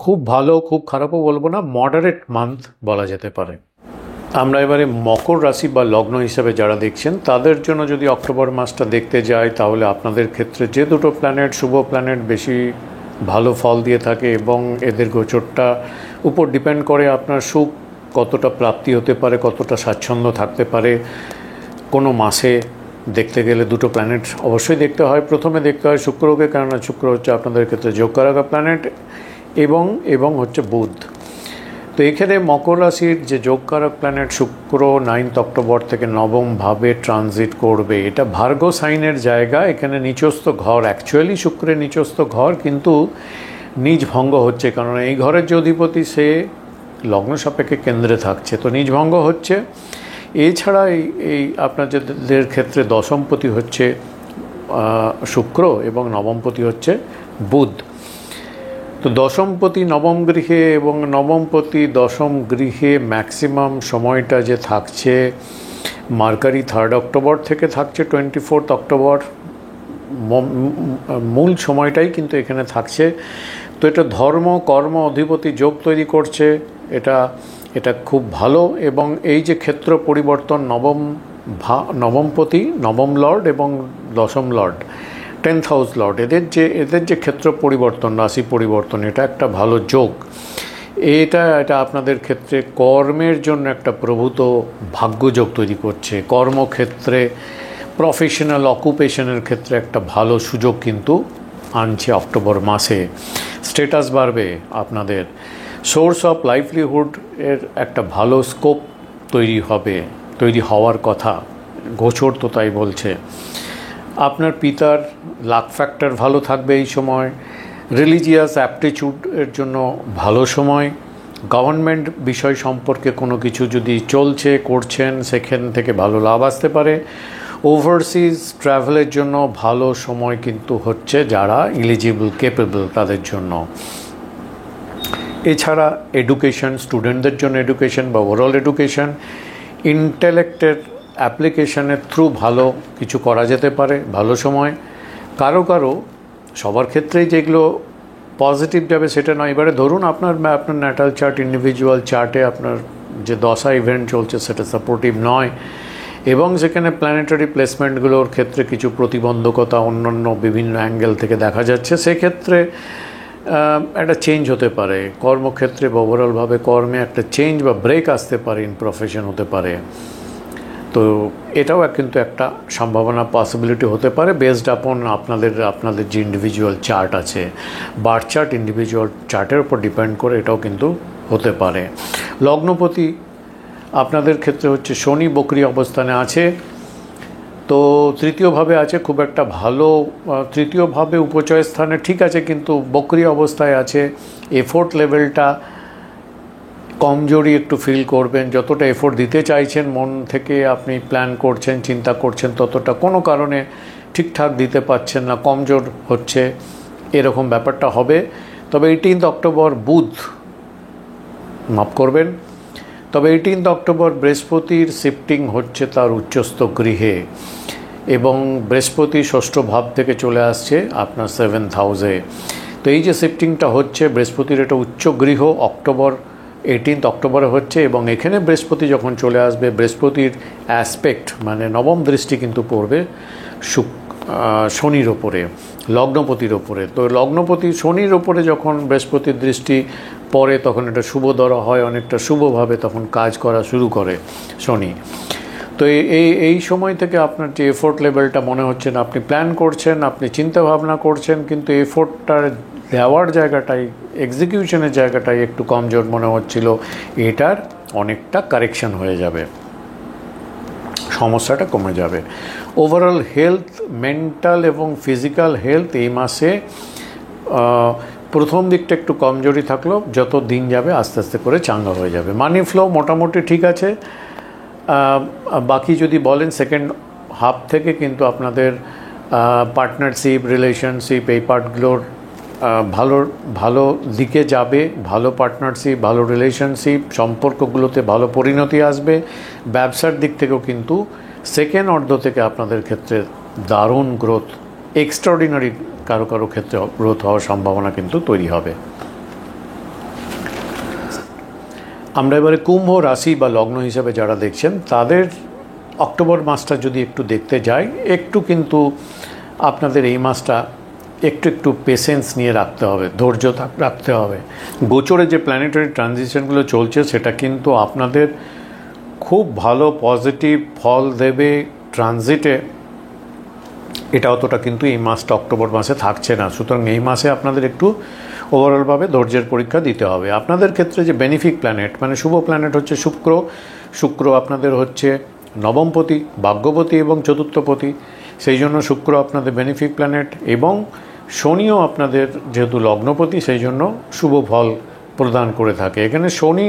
খুব ভালো, খুব খারাপও বলবো না, মডারেট মান্থ বলা যেতে পারে। আমরা এবারে মকর রাশি বা লগ্ন হিসেবে যারা দেখছেন তাদের জন্য যদি অক্টোবর মাসটা দেখতে যাই, তাহলে আপনাদের ক্ষেত্রে যে দুটো প্ল্যানেট, শুভ প্ল্যানেট বেশি ভালো ফল দিয়ে থাকে এবং এদের গোচরটা উপর ডিপেন্ড করে আপনার সুখ কতটা প্রাপ্তি হতে পারে, কতটা স্বাচ্ছন্দ্য থাকতে পারে কোনো মাসে। দেখতে গেলে দুটো প্ল্যানেট অবশ্যই দেখতে হয়। প্রথমে দেখতে হয় শুক্রকে, কেননা শুক্র হচ্ছে আপনাদের ক্ষেত্রে যোগ কারক প্ল্যানেট, এবং হচ্ছে বুধ। তো এখানে মকর রাশির যে যোগকারক প্ল্যানেট শুক্র 9 অক্টোবর থেকে নবমভাবে ট্রানজিট করবে। এটা ভার্গ সাইনের জায়গা, এখানে নিচস্থ ঘর, অ্যাকচুয়ালি শুক্রের নিচস্থ ঘর, কিন্তু নিজ ভঙ্গ হচ্ছে, কারণ এই ঘরের যে অধিপতি সে লগ্ন সাপেক্ষে কেন্দ্রে থাকছে, তো নিজ ভঙ্গ হচ্ছে। এছাড়া এই আপনাদের ক্ষেত্রে দশমপতি হচ্ছে শুক্র এবং নবমপতি হচ্ছে বুধ। তো দশমপতি নবম গৃহে এবং নবমপতি দশম গৃহে ম্যাক্সিমাম সময়টা যে থাকছে, মার্কারি 3 অক্টোবর থেকে থাকছে 24 অক্টোবর, মূল সময়টাই কিন্তু এখানে থাকছে। তো এটা ধর্ম কর্ম অধিপতি যোগ তৈরি করছে, এটা খুব ভালো। এবং এই যে ক্ষেত্র পরিবর্তন, নবমপতি, নবম লর্ড এবং দশম লর্ড, 10th হাউস লর্ড, এদের যে ক্ষেত্র পরিবর্তন, রাশি পরিবর্তন, এটা একটা ভালো যোগ। এটা আপনাদের ক্ষেত্রে কর্মের জন্য একটা প্রভূত ভাগ্যযোগ তৈরি করছে। কর্মক্ষেত্রে, প্রফেশনাল অকুপেশনের ক্ষেত্রে একটা ভালো সুযোগ কিন্তু আনছে অক্টোবর মাসে। স্ট্যাটাস বাড়বে আপনাদের, সোর্স অফ লাইভলিহুড এর একটা ভালো স্কোপ তৈরি হওয়ার কথা, গোচর তো তাই বলছে। আপনার পিতার লাক ফ্যাক্টর ভালো থাকবে এই সময়। রিলিজিয়াস অ্যাপটিচিউডের জন্য ভালো সময়। গভর্নমেন্ট বিষয় সম্পর্কে কোনো কিছু যদি করছেন, সেখান থেকে ভালো লাভ আসতে পারে। ওভারসিজ ট্রাভেলের জন্য ভালো সময় কিন্তু হচ্ছে যারা এলিজিবল, কেপেবল তাদের জন্য। এছাড়া এডুকেশন, স্টুডেন্টদের জন্য এডুকেশন বা ওভারঅল এডুকেশন, ইন্টেলেক্টের অ্যাপ্লিকেশনের থ্রু ভালো কিছু করা যেতে পারে, ভালো সময়। কারো সবার ক্ষেত্রেই যেগুলো পজিটিভ যাবে সেটা নয়। এবারে ধরুন আপনার ন্যাটাল চার্ট, ইন্ডিভিজুয়াল চার্টে আপনার যে দশা ইভেন্ট চলছে সেটা সাপোর্টিভ নয়, এবং সেখানে প্ল্যানেটারি প্লেসমেন্টগুলোর ক্ষেত্রে কিছু প্রতিবন্ধকতা অন্যান্য বিভিন্ন অ্যাঙ্গেল থেকে দেখা যাচ্ছে। সেক্ষেত্রে একটা চেঞ্জ হতে পারে কর্মক্ষেত্রে বা ওভারঅলভাবে কর্মে একটা চেঞ্জ বা ব্রেক আসতে পারে, ইন প্রফেশন হতে পারে। তো এটাও কিন্তু একটা সম্ভাবনা, পসিবিলিটি হতে পারে, বেসড আপন আপনাদের যে ইন্ডিভিজুয়াল চার্ট আছে, বার্থ চার্ট, ইন্ডিভিজুয়াল চার্টের উপর ডিপেন্ড করে এটাও কিন্তু হতে পারে। লগ্নপতি আপনাদের ক্ষেত্রে হচ্ছে শনি, বকরি অবস্থানে আছে। তো তৃতীয়ভাবে আছে, খুব একটা ভালো, তৃতীয়ভাবে উপচয় স্থানে ঠিক আছে, কিন্তু বকরি অবস্থায় আছে। এফোর্ট লেভেলটা কমজোরি একটু ফিল করবেন। যতটা এফোর্ট দিতে চাইছেন, মন থেকে আপনি প্ল্যান করছেন, চিন্তা করছেন, ততটা কোনো কারণে ঠিকঠাক দিতে পারছেন না, কমজোর হচ্ছে, এরকম ব্যাপারটা হবে। তবে 18 অক্টোবর বুধ, মাফ করবেন, তবে 18 অক্টোবর বৃহস্পতির শিফটিং হচ্ছে তার উচ্চস্থ গৃহে, এবং বৃহস্পতি ষষ্ঠ ভাব থেকে চলে আসছে আপনার 7th হাউসে। তো এই যে শিফটিংটা হচ্ছে, বৃহস্পতির এটা উচ্চ গৃহ 18 অক্টোবরে হচ্ছে, এবং এখানে বৃহস্পতি যখন চলে আসবে, বৃহস্পতির অ্যাসপেক্ট মানে নবম দৃষ্টি কিন্তু পড়বে শনির ওপরে, লগ্নপতির ওপরে। তো লগ্নপতি শনির ওপরে যখন বৃহস্পতির দৃষ্টি পড়ে, তখন এটা শুভ ধরা হয়, অনেকটা শুভভাবে তখন কাজ করা শুরু করে শনি। তো এই সময় থেকে আপনার যে এফোর্ট লেভেলটা মনে হচ্ছে না, আপনি প্ল্যান করছেন, আপনি চিন্তা ভাবনা করছেন, কিন্তু এফোর্টটার দেওয়ার জায়গাটাই, এক্সিকিউশনের জায়গাটাই একটু কমজোর মনে হচ্ছিল, এটার অনেকটা কারেকশন হয়ে যাবে, সমস্যাটা কমে যাবে। ওভারঅল হেলথ, মেন্টাল এবং ফিজিক্যাল হেলথ এই মাসে প্রথম দিকটা একটু কমজোরি থাকলো, যত দিন যাবে আস্তে আস্তে করে চাঙ্গা হয়ে যাবে। মানি ফ্লো মোটামুটি ঠিক আছে। বাকি যদি বলেন সেকেন্ড হাফ থেকে কিন্তু আপনাদের পার্টনারশিপ, রিলেশনশিপ, এই পার্টগুলোর ভালো দিকে যাবে। ভালো পার্টনারশিপ, ভালো রিলেশনশিপ, সম্পর্কগুলোতে ভালো পরিণতি আসবে। ব্যবসার দিক থেকেও কিন্তু সেকেন্ড অর্ধ থেকে আপনাদের ক্ষেত্রে দারুণ গ্রোথ, এক্সট্রাঅর্ডিনারি কারো ক্ষেত্রে গ্রোথ হওয়ার সম্ভাবনা কিন্তু তৈরি হবে। আমরা এবারে কুম্ভ রাশি বা লগ্ন হিসাবে যারা দেখছেন, তাদের অক্টোবর মাসটা যদি একটু দেখতে যাই, একটু কিন্তু আপনাদের এই মাসটা একটু পেশেন্স নিয়ে রাখতে হবে, ধৈর্য রাখতে হবে। গোচরে যে প্ল্যানেটারি ট্রানজিশনগুলো চলছে, সেটা কিন্তু আপনাদের খুব ভালো পজিটিভ ফল দেবে। ট্রানজিটে এটা অতটা কিন্তু এই মাসটা অক্টোবর মাসে থাকছে না। সুতরাং এই মাসে আপনাদের একটু ওভারঅলভাবে ধৈর্যের পরীক্ষা দিতে হবে। আপনাদের ক্ষেত্রে যে বেনিফিক প্ল্যানেট মানে শুভ প্ল্যানেট হচ্ছে শুক্র। শুক্র আপনাদের হচ্ছে নবমপতি, ভাগ্যপতি এবং চতুর্থপতি, সেই জন্য শুক্র আপনাদের বেনিফিক প্ল্যানেট। এবং শনিও আপনাদের যেহেতু লগ্নপতি, সেই জন্য শুভ ফল প্রদান করে থাকে। এখানে শনি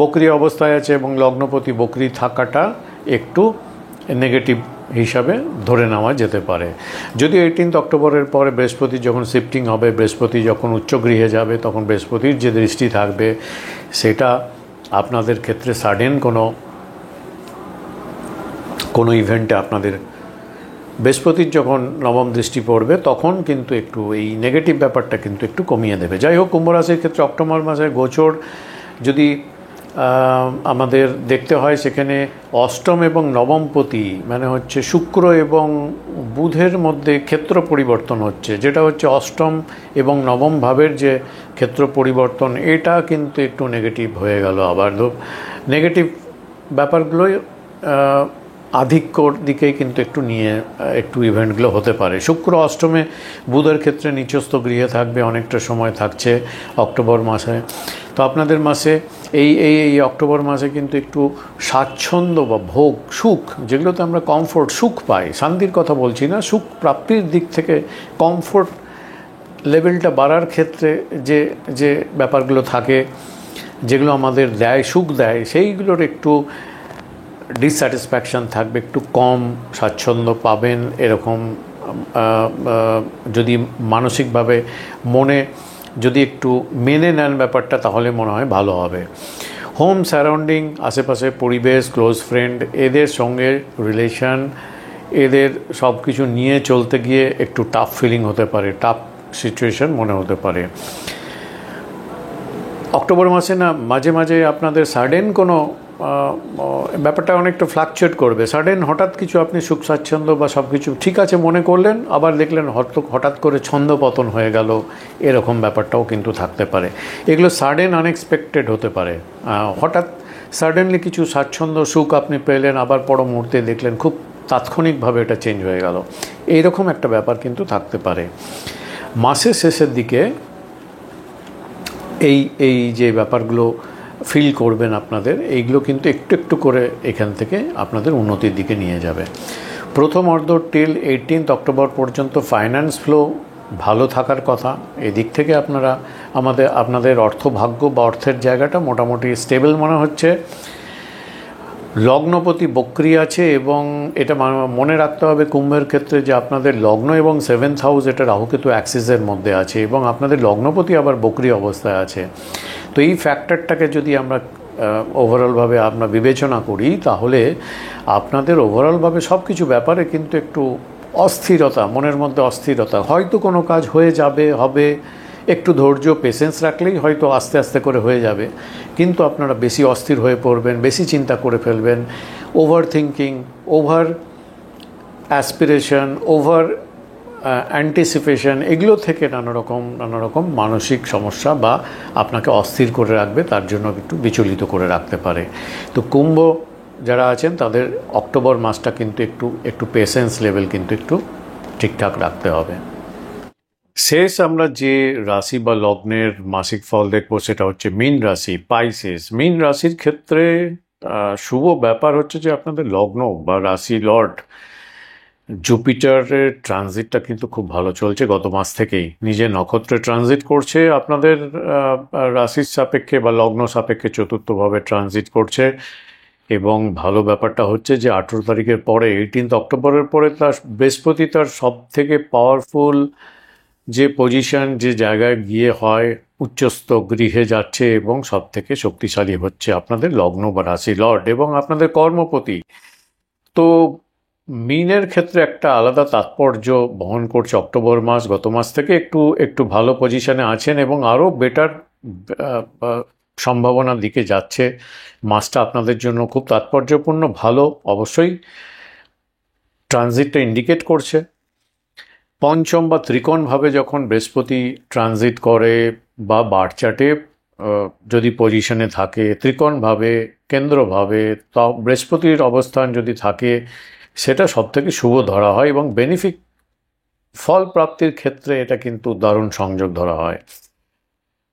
বকরি অবস্থায় আছে এবং লগ্নপতি বকরি থাকাটা একটু নেগেটিভ হিসাবে ধরে নেওয়া যেতে পারে। যদিও 18 অক্টোবরের পরে বৃহস্পতি যখন শিফটিং হবে, বৃহস্পতি যখন উচ্চগৃহে যাবে, তখন বৃহস্পতির যে দৃষ্টি থাকবে সেটা আপনাদের ক্ষেত্রে সাডেন কোনো ইভেন্টে আপনাদের বৃহস্পতির যখন নবম দৃষ্টি পড়বে তখন কিন্তু একটু এই নেগেটিভ ব্যাপারটা কিন্তু একটু কমিয়ে দেবে। যাই হোক, কুম্ভ রাশির ক্ষেত্রে অক্টোবর মাসে গোচর যদি আমাদের দেখতে হয়, সেখানে অষ্টম এবং নবমপতি মানে হচ্ছে শুক্র এবং বুধের মধ্যে ক্ষেত্র পরিবর্তন হচ্ছে, যেটা হচ্ছে অষ্টম এবং নবম ভাবের যে ক্ষেত্র পরিবর্তন, এটা কিন্তু একটু নেগেটিভ হয়ে গেল। আবার নেগেটিভ ব্যাপারগুলোই আধিক্যর দিকেই কিন্তু একটু ইভেন্টগুলো হতে পারে। শুক্র অষ্টমে বুধের ক্ষেত্রে নিচস্থ গৃহে থাকবে, অনেকটা সময় থাকছে অক্টোবর মাসে। তো আপনাদের মাসে এই অক্টোবর মাসে কিন্তু একটু স্বাচ্ছন্দ্য বা ভোগ সুখ, যেগুলোতে আমরা কমফোর্ট সুখ পাই, শান্তির কথা বলছি না, সুখ প্রাপ্তির দিক থেকে কমফোর্ট লেভেলটা বাড়ার ক্ষেত্রে যে ব্যাপারগুলো থাকে, যেগুলো আমাদের দেয় সুখ দেয়, সেইগুলোর একটু ডিসস্যাটিসফ্যাকশান থাকবে, একটু কম স্বাচ্ছন্দ্য পাবেন। এরকম যদি মানসিকভাবে মনে যদি একটু মেনে নেন ব্যাপারটা, তাহলে মনে হয় ভালো হবে। হোম সারাউন্ডিং, আশেপাশে পরিবেশ, ক্লোজ ফ্রেন্ড, এদের সঙ্গে রিলেশন, এদের সব কিছু নিয়ে চলতে গিয়ে একটু টাফ ফিলিং হতে পারে, টাফ সিচুয়েশন মনে হতে পারে। অক্টোবর মাসে না মাঝে মাঝে আপনাদের সাডেন কোনো ব্যাপারটা অনেকটা ফ্লাকচুয়েট করবে। সাডেন হঠাৎ কিছু আপনি সুখ স্বাচ্ছন্দ্য বা সব কিছু ঠিক আছে মনে করলেন, আবার দেখলেন হঠাৎ করে ছন্দ পতন হয়ে গেল, এরকম ব্যাপারটাও কিন্তু থাকতে পারে। এগুলো সাডেন আনএক্সপেক্টেড হতে পারে। হঠাৎ সাডেনলি কিছু স্বাচ্ছন্দ্য সুখ আপনি পেলেন, আবার পর মুহূর্তে দেখলেন খুব তাৎক্ষণিকভাবে এটা চেঞ্জ হয়ে গেল, এইরকম একটা ব্যাপার কিন্তু থাকতে পারে। মাসের শেষের দিকে এই যে ব্যাপারগুলো ফিল করবেন আপনাদের, এইগুলো কিন্তু একটু একটু করে এখান থেকে আপনাদের উন্নতির দিকে নিয়ে যাবে। প্রথম অর্ধ টিল 18 অক্টোবর পর্যন্ত ফাইন্যান্স ফ্লো ভালো থাকার কথা। এদিক থেকে আপনাদের অর্থভাগ্য বা অর্থের জায়গাটা মোটামুটি স্টেবল মনে হচ্ছে। লগ্নপতি বক্রি আছে এবং এটা মনে রাখতে হবে কুম্ভের ক্ষেত্রে যে আপনাদের লগ্ন এবং 7th হাউস এটা রাহুকেতু অ্যাক্সিসের মধ্যে আছে এবং আপনাদের লগ্নপতি আবার বক্রি অবস্থায় আছে। তো এই ফ্যাক্টরটাকে যদি আমরা ওভারঅলভাবে আমরা বিবেচনা করি, তাহলে আপনাদের ওভারঅলভাবে সব কিছু ব্যাপারে কিন্তু একটু অস্থিরতা, মনের মধ্যে অস্থিরতা, হয়তো কোনো কাজ হয়ে হবে, একটু ধৈর্য পেশেন্স রাখলেই হয়তো আস্তে আস্তে করে হয়ে যাবে, কিন্তু আপনারা বেশি অস্থির হয়ে পড়বেন, বেশি চিন্তা করে ফেলবেন, over thinking, over aspiration, over anticipation, এগুলো থেকে নানা রকম মানসিক সমস্যা বা আপনাকে অস্থির করে রাখবে, তার জন্য একটু বিচলিত করে রাখতে পারে। তো কুম্ভ যারা আছেন তাদের অক্টোবর মাসটা কিন্তু একটু পেশেন্স লেভেল কিন্তু একটু ঠিকঠাক রাখতে হবে। শেষ আমরা যে রাশি বা লগ্নের মাসিক ফল দেখবো সেটা হচ্ছে মীন রাশি, পাইসেস। মীন রাশির ক্ষেত্রে শুভ ব্যাপার হচ্ছে যে আপনাদের লগ্ন বা রাশি লর্ড জুপিটারের ট্রানজিটটা কিন্তু খুব ভালো চলছে গত মাস থেকেই, নিজের নক্ষত্রে ট্রানজিট করছে, আপনাদের রাশির সাপেক্ষে বা লগ্ন সাপেক্ষে চতুর্থভাবে ট্রানজিট করছে। এবং ভালো ব্যাপারটা হচ্ছে যে 18 তারিখের পরে 18 অক্টোবরের পরে বৃহস্পতি তার সব থেকে পাওয়ারফুল যে পজিশন, যে জায়গায় গিয়ে হয় উচ্চস্থ গৃহে যাচ্ছে এবং সব থেকে শক্তিশালী হচ্ছে আপনাদের লগ্ন বা রাশি লর্ড এবং আপনাদের কর্মপতি। তো মীনের ক্ষেত্রে একটা আলাদা তাৎপর্য বহন করছে অক্টোবর মাস। গত মাস থেকে একটু ভালো পজিশনে আছেন এবং আরও বেটার সম্ভাবনার দিকে যাচ্ছে। মাসটা আপনাদের জন্য খুব তাৎপর্যপূর্ণ, ভালো অবশ্যই ট্রানজিটটা ইন্ডিকেট করছে। পঞ্চম বা ত্রিকোণভাবে যখন বৃহস্পতি ট্রানজিট করে বা বার চার্টে যদি পজিশনে থাকে ত্রিকোণভাবে কেন্দ্রভাবে, বৃহস্পতির অবস্থান যদি থাকে সেটা সব থেকে শুভ ধরা হয় এবং বেনিফিক ফল প্রাপ্তির ক্ষেত্রে এটা কিন্তু দারুণ সংযোগ ধরা হয়।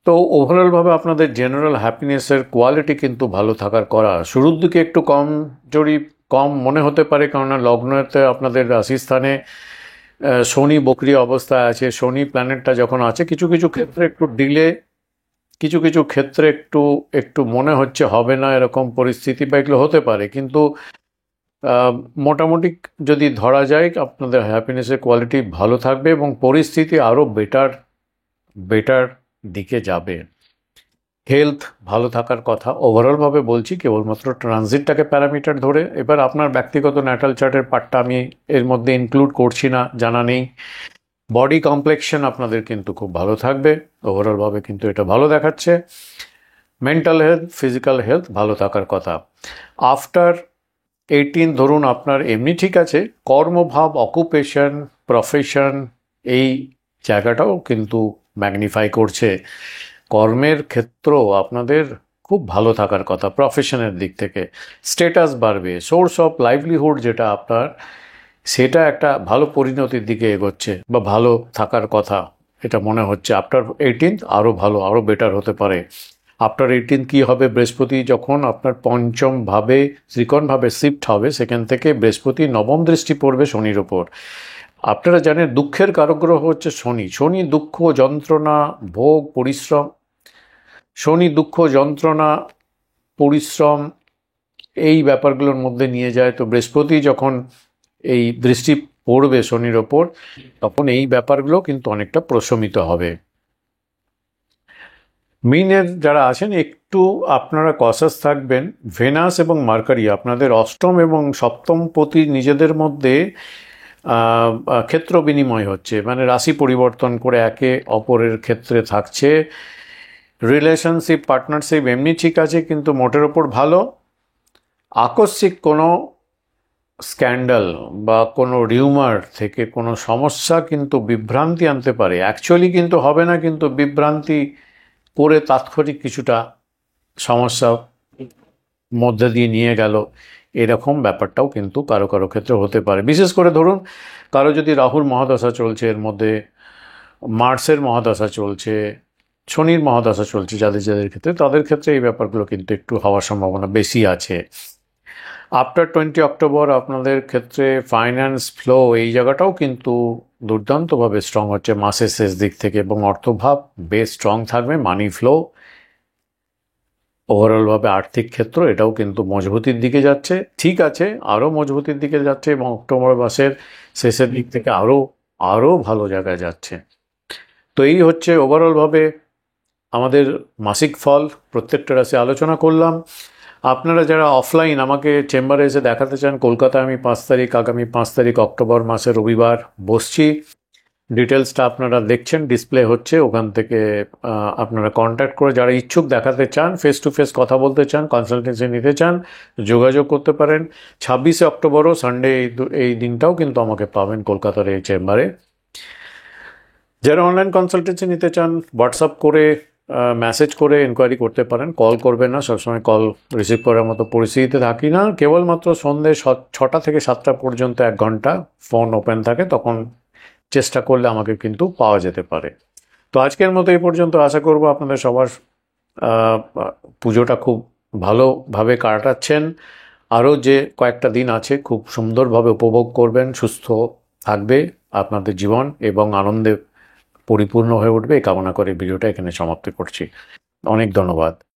তো ওভারঅলভাবে আপনাদের জেনারেল হ্যাপিনেসের কোয়ালিটি কিন্তু ভালো থাকার করা। শুরুর দিকে একটু কম মনে হতে পারে, কেননা লগ্নতে আপনাদের রাশিস্থানে শনি বক্রী অবস্থায় আছে। শনি প্ল্যানেটটা যখন আছে কিছু কিছু ক্ষেত্রে একটু ডিলে, কিছু কিছু ক্ষেত্রে একটু একটু মনে হচ্ছে হবে না এরকম পরিস্থিতি বা এগুলো হতে পারে, কিন্তু মোটামুটি যদি ধরা যায় আপনাদের হ্যাপিনেসের কোয়ালিটি ভালো থাকবে এবং পরিস্থিতি আরও বেটার দিকে যাবে। হেলথ ভালো থাকার কথা ওভারঅলভাবে বলছি, কেবলমাত্র ট্রানজিটটাকে প্যারামিটার ধরে। এবার আপনার ব্যক্তিগত ন্যাটাল চার্টের পার্টটা আমি এর মধ্যে ইনক্লুড করছি না, জানা নেই। বডি কমপ্লেকশন আপনাদের কিন্তু খুব ভালো থাকবে, ওভারঅলভাবে কিন্তু এটা ভালো দেখাচ্ছে। মেন্টাল হেলথ, ফিজিক্যাল হেলথ ভালো থাকার কথা। আফটার 18 ধরুন আপনার এমনি ঠিক আছে, কর্মভাব, অকুপেশন, প্রফেশন এই জায়গাটাও কিন্তু ম্যাগনিফাই করছে। কর্মের ক্ষেত্র আপনাদের খুব ভালো থাকার কথা। প্রফেশনের দিক থেকে স্ট্যাটাস বাড়বে, সোর্স অফ লাইভলিহুড যেটা আপনার, সেটা একটা ভালো পরিণতির দিকে এগোচ্ছে বা ভালো থাকার কথা এটা মনে হচ্ছে। আফটার 18 আরও ভালো, আরও বেটার হতে পারে। আফটার 18 কী হবে, বৃহস্পতি যখন আপনার পঞ্চমভাবে ত্রিকোণভাবে শিফট হবে, সেখান থেকে বৃহস্পতি নবম দৃষ্টি পড়বে শনির ওপর। আপনারা জানেন দুঃখের কারক গ্রহ হচ্ছে শনি। শনি দুঃখ, যন্ত্রণা, ভোগ, পরিশ্রম, শনি দুঃখ, যন্ত্রণা, পরিশ্রম এই ব্যাপারগুলোর মধ্যে নিয়ে যায়। তো বৃহস্পতি যখন এই দৃষ্টি পড়বে শনির ওপর, তখন এই ব্যাপারগুলো কিন্তু অনেকটা প্রশমিত হবে। মিনের যারা আছেন একটু আপনারা কসাস থাকবেন। ভেনাস এবং মার্কারি আপনাদের অষ্টম এবং সপ্তম পতি নিজেদের মধ্যে ক্ষেত্র বিনিময় হচ্ছে, মানে রাশি পরিবর্তন করে একে অপরের ক্ষেত্রে থাকছে। রিলেশনশিপ, পার্টনারশিপ এমনি ঠিক আছে, কিন্তু মোটের ওপর ভালো। আকস্মিক কোনো স্ক্যান্ডাল বা কোনো রিউমার থেকে কোনো সমস্যা কিন্তু বিভ্রান্তি আনতে পারে। অ্যাকচুয়ালি কিন্তু হবে না, কিন্তু বিভ্রান্তি করে তাৎক্ষণিক কিছুটা সমস্যা মধ্যে দিয়ে নিয়ে গেল, এরকম ব্যাপারটাও কিন্তু কারো কারো ক্ষেত্রে হতে পারে। বিশেষ করে ধরুন কারো যদি রাহুর মহাদশা চলছে, এর মধ্যে মার্সের মহাদশা চলছে, শনির মহাদশা চলছে, যাদের যাদের ক্ষেত্রে, তাদের ক্ষেত্রে এই ব্যাপারগুলো কিন্তু একটু হওয়ার সম্ভাবনা বেশি আছে। আফটার 20 অক্টোবর আপনাদের ক্ষেত্রে ফাইন্যান্স ফ্লো এই জায়গাটাও কিন্তু দুর্দান্তভাবে স্ট্রং হচ্ছে মাসের শেষ দিক থেকে, এবং অর্থভাব বেশ স্ট্রং থাকবে। মানি ফ্লো ওভারঅলভাবে আর্থিক ক্ষেত্র এটাও কিন্তু মজবুতির দিকে যাচ্ছে, ঠিক আছে, আরও মজবুতির দিকে যাচ্ছে, এবং অক্টোবর মাসের শেষের দিক থেকে আরও ভালো জায়গায় যাচ্ছে। তো এই হচ্ছে ওভারঅলভাবে আমাদের মাসিক ফল প্রত্যেকটা রাশি আলোচনা করলাম। আপনারা যারা অফলাইন আমাকে চেম্বারে এসে দেখাতে চান, কলকাতায় আমি আগামী 5 তারিখ অক্টোবর মাসে রবিবার বসছি। ডিটেলসটা আপনারা দেখছেন, ডিসপ্লে হচ্ছে, ওখান থেকে আপনারা কন্ট্যাক্ট করে যারা ইচ্ছুক দেখাতে চান, ফেস টু ফেস কথা বলতে চান, কনসালটেন্সি নিতে চান, যোগাযোগ করতে পারেন। 26 অক্টোবরও সানডে এই দিনটাও কিন্তু আমাকে পাবেন কলকাতার এই চেম্বারে। যারা অনলাইন কনসালটেন্সি নিতে চান হোয়াটসঅ্যাপ করে মেসেজ করে এনকোয়ারি করতে পারেন, কল করবেন না, সবসময় কল রিসিভ করার মতো পরিস্থিতিতে থাকি না। কেবলমাত্র সন্ধ্যে 6টা থেকে 7টা পর্যন্ত 1 ঘন্টা ফোন ওপেন থাকে, তখন চেষ্টা করলে আমাকে কিন্তু পাওয়া যেতে পারে। তো আজকের মতো এই পর্যন্ত। আশা করব আপনাদের সবার পুজোটা খুব ভালোভাবে কাটাচ্ছেন। আরও যে কয়েকটা দিন আছে খুব সুন্দরভাবে উপভোগ করবেন, সুস্থ থাকবে আপনাদের জীবন এবং আনন্দে পরিপূর্ণ হয়ে উঠবে এই কামনা করে ভিডিওটা এখানে সমাপ্তি করছি। অনেক ধন্যবাদ।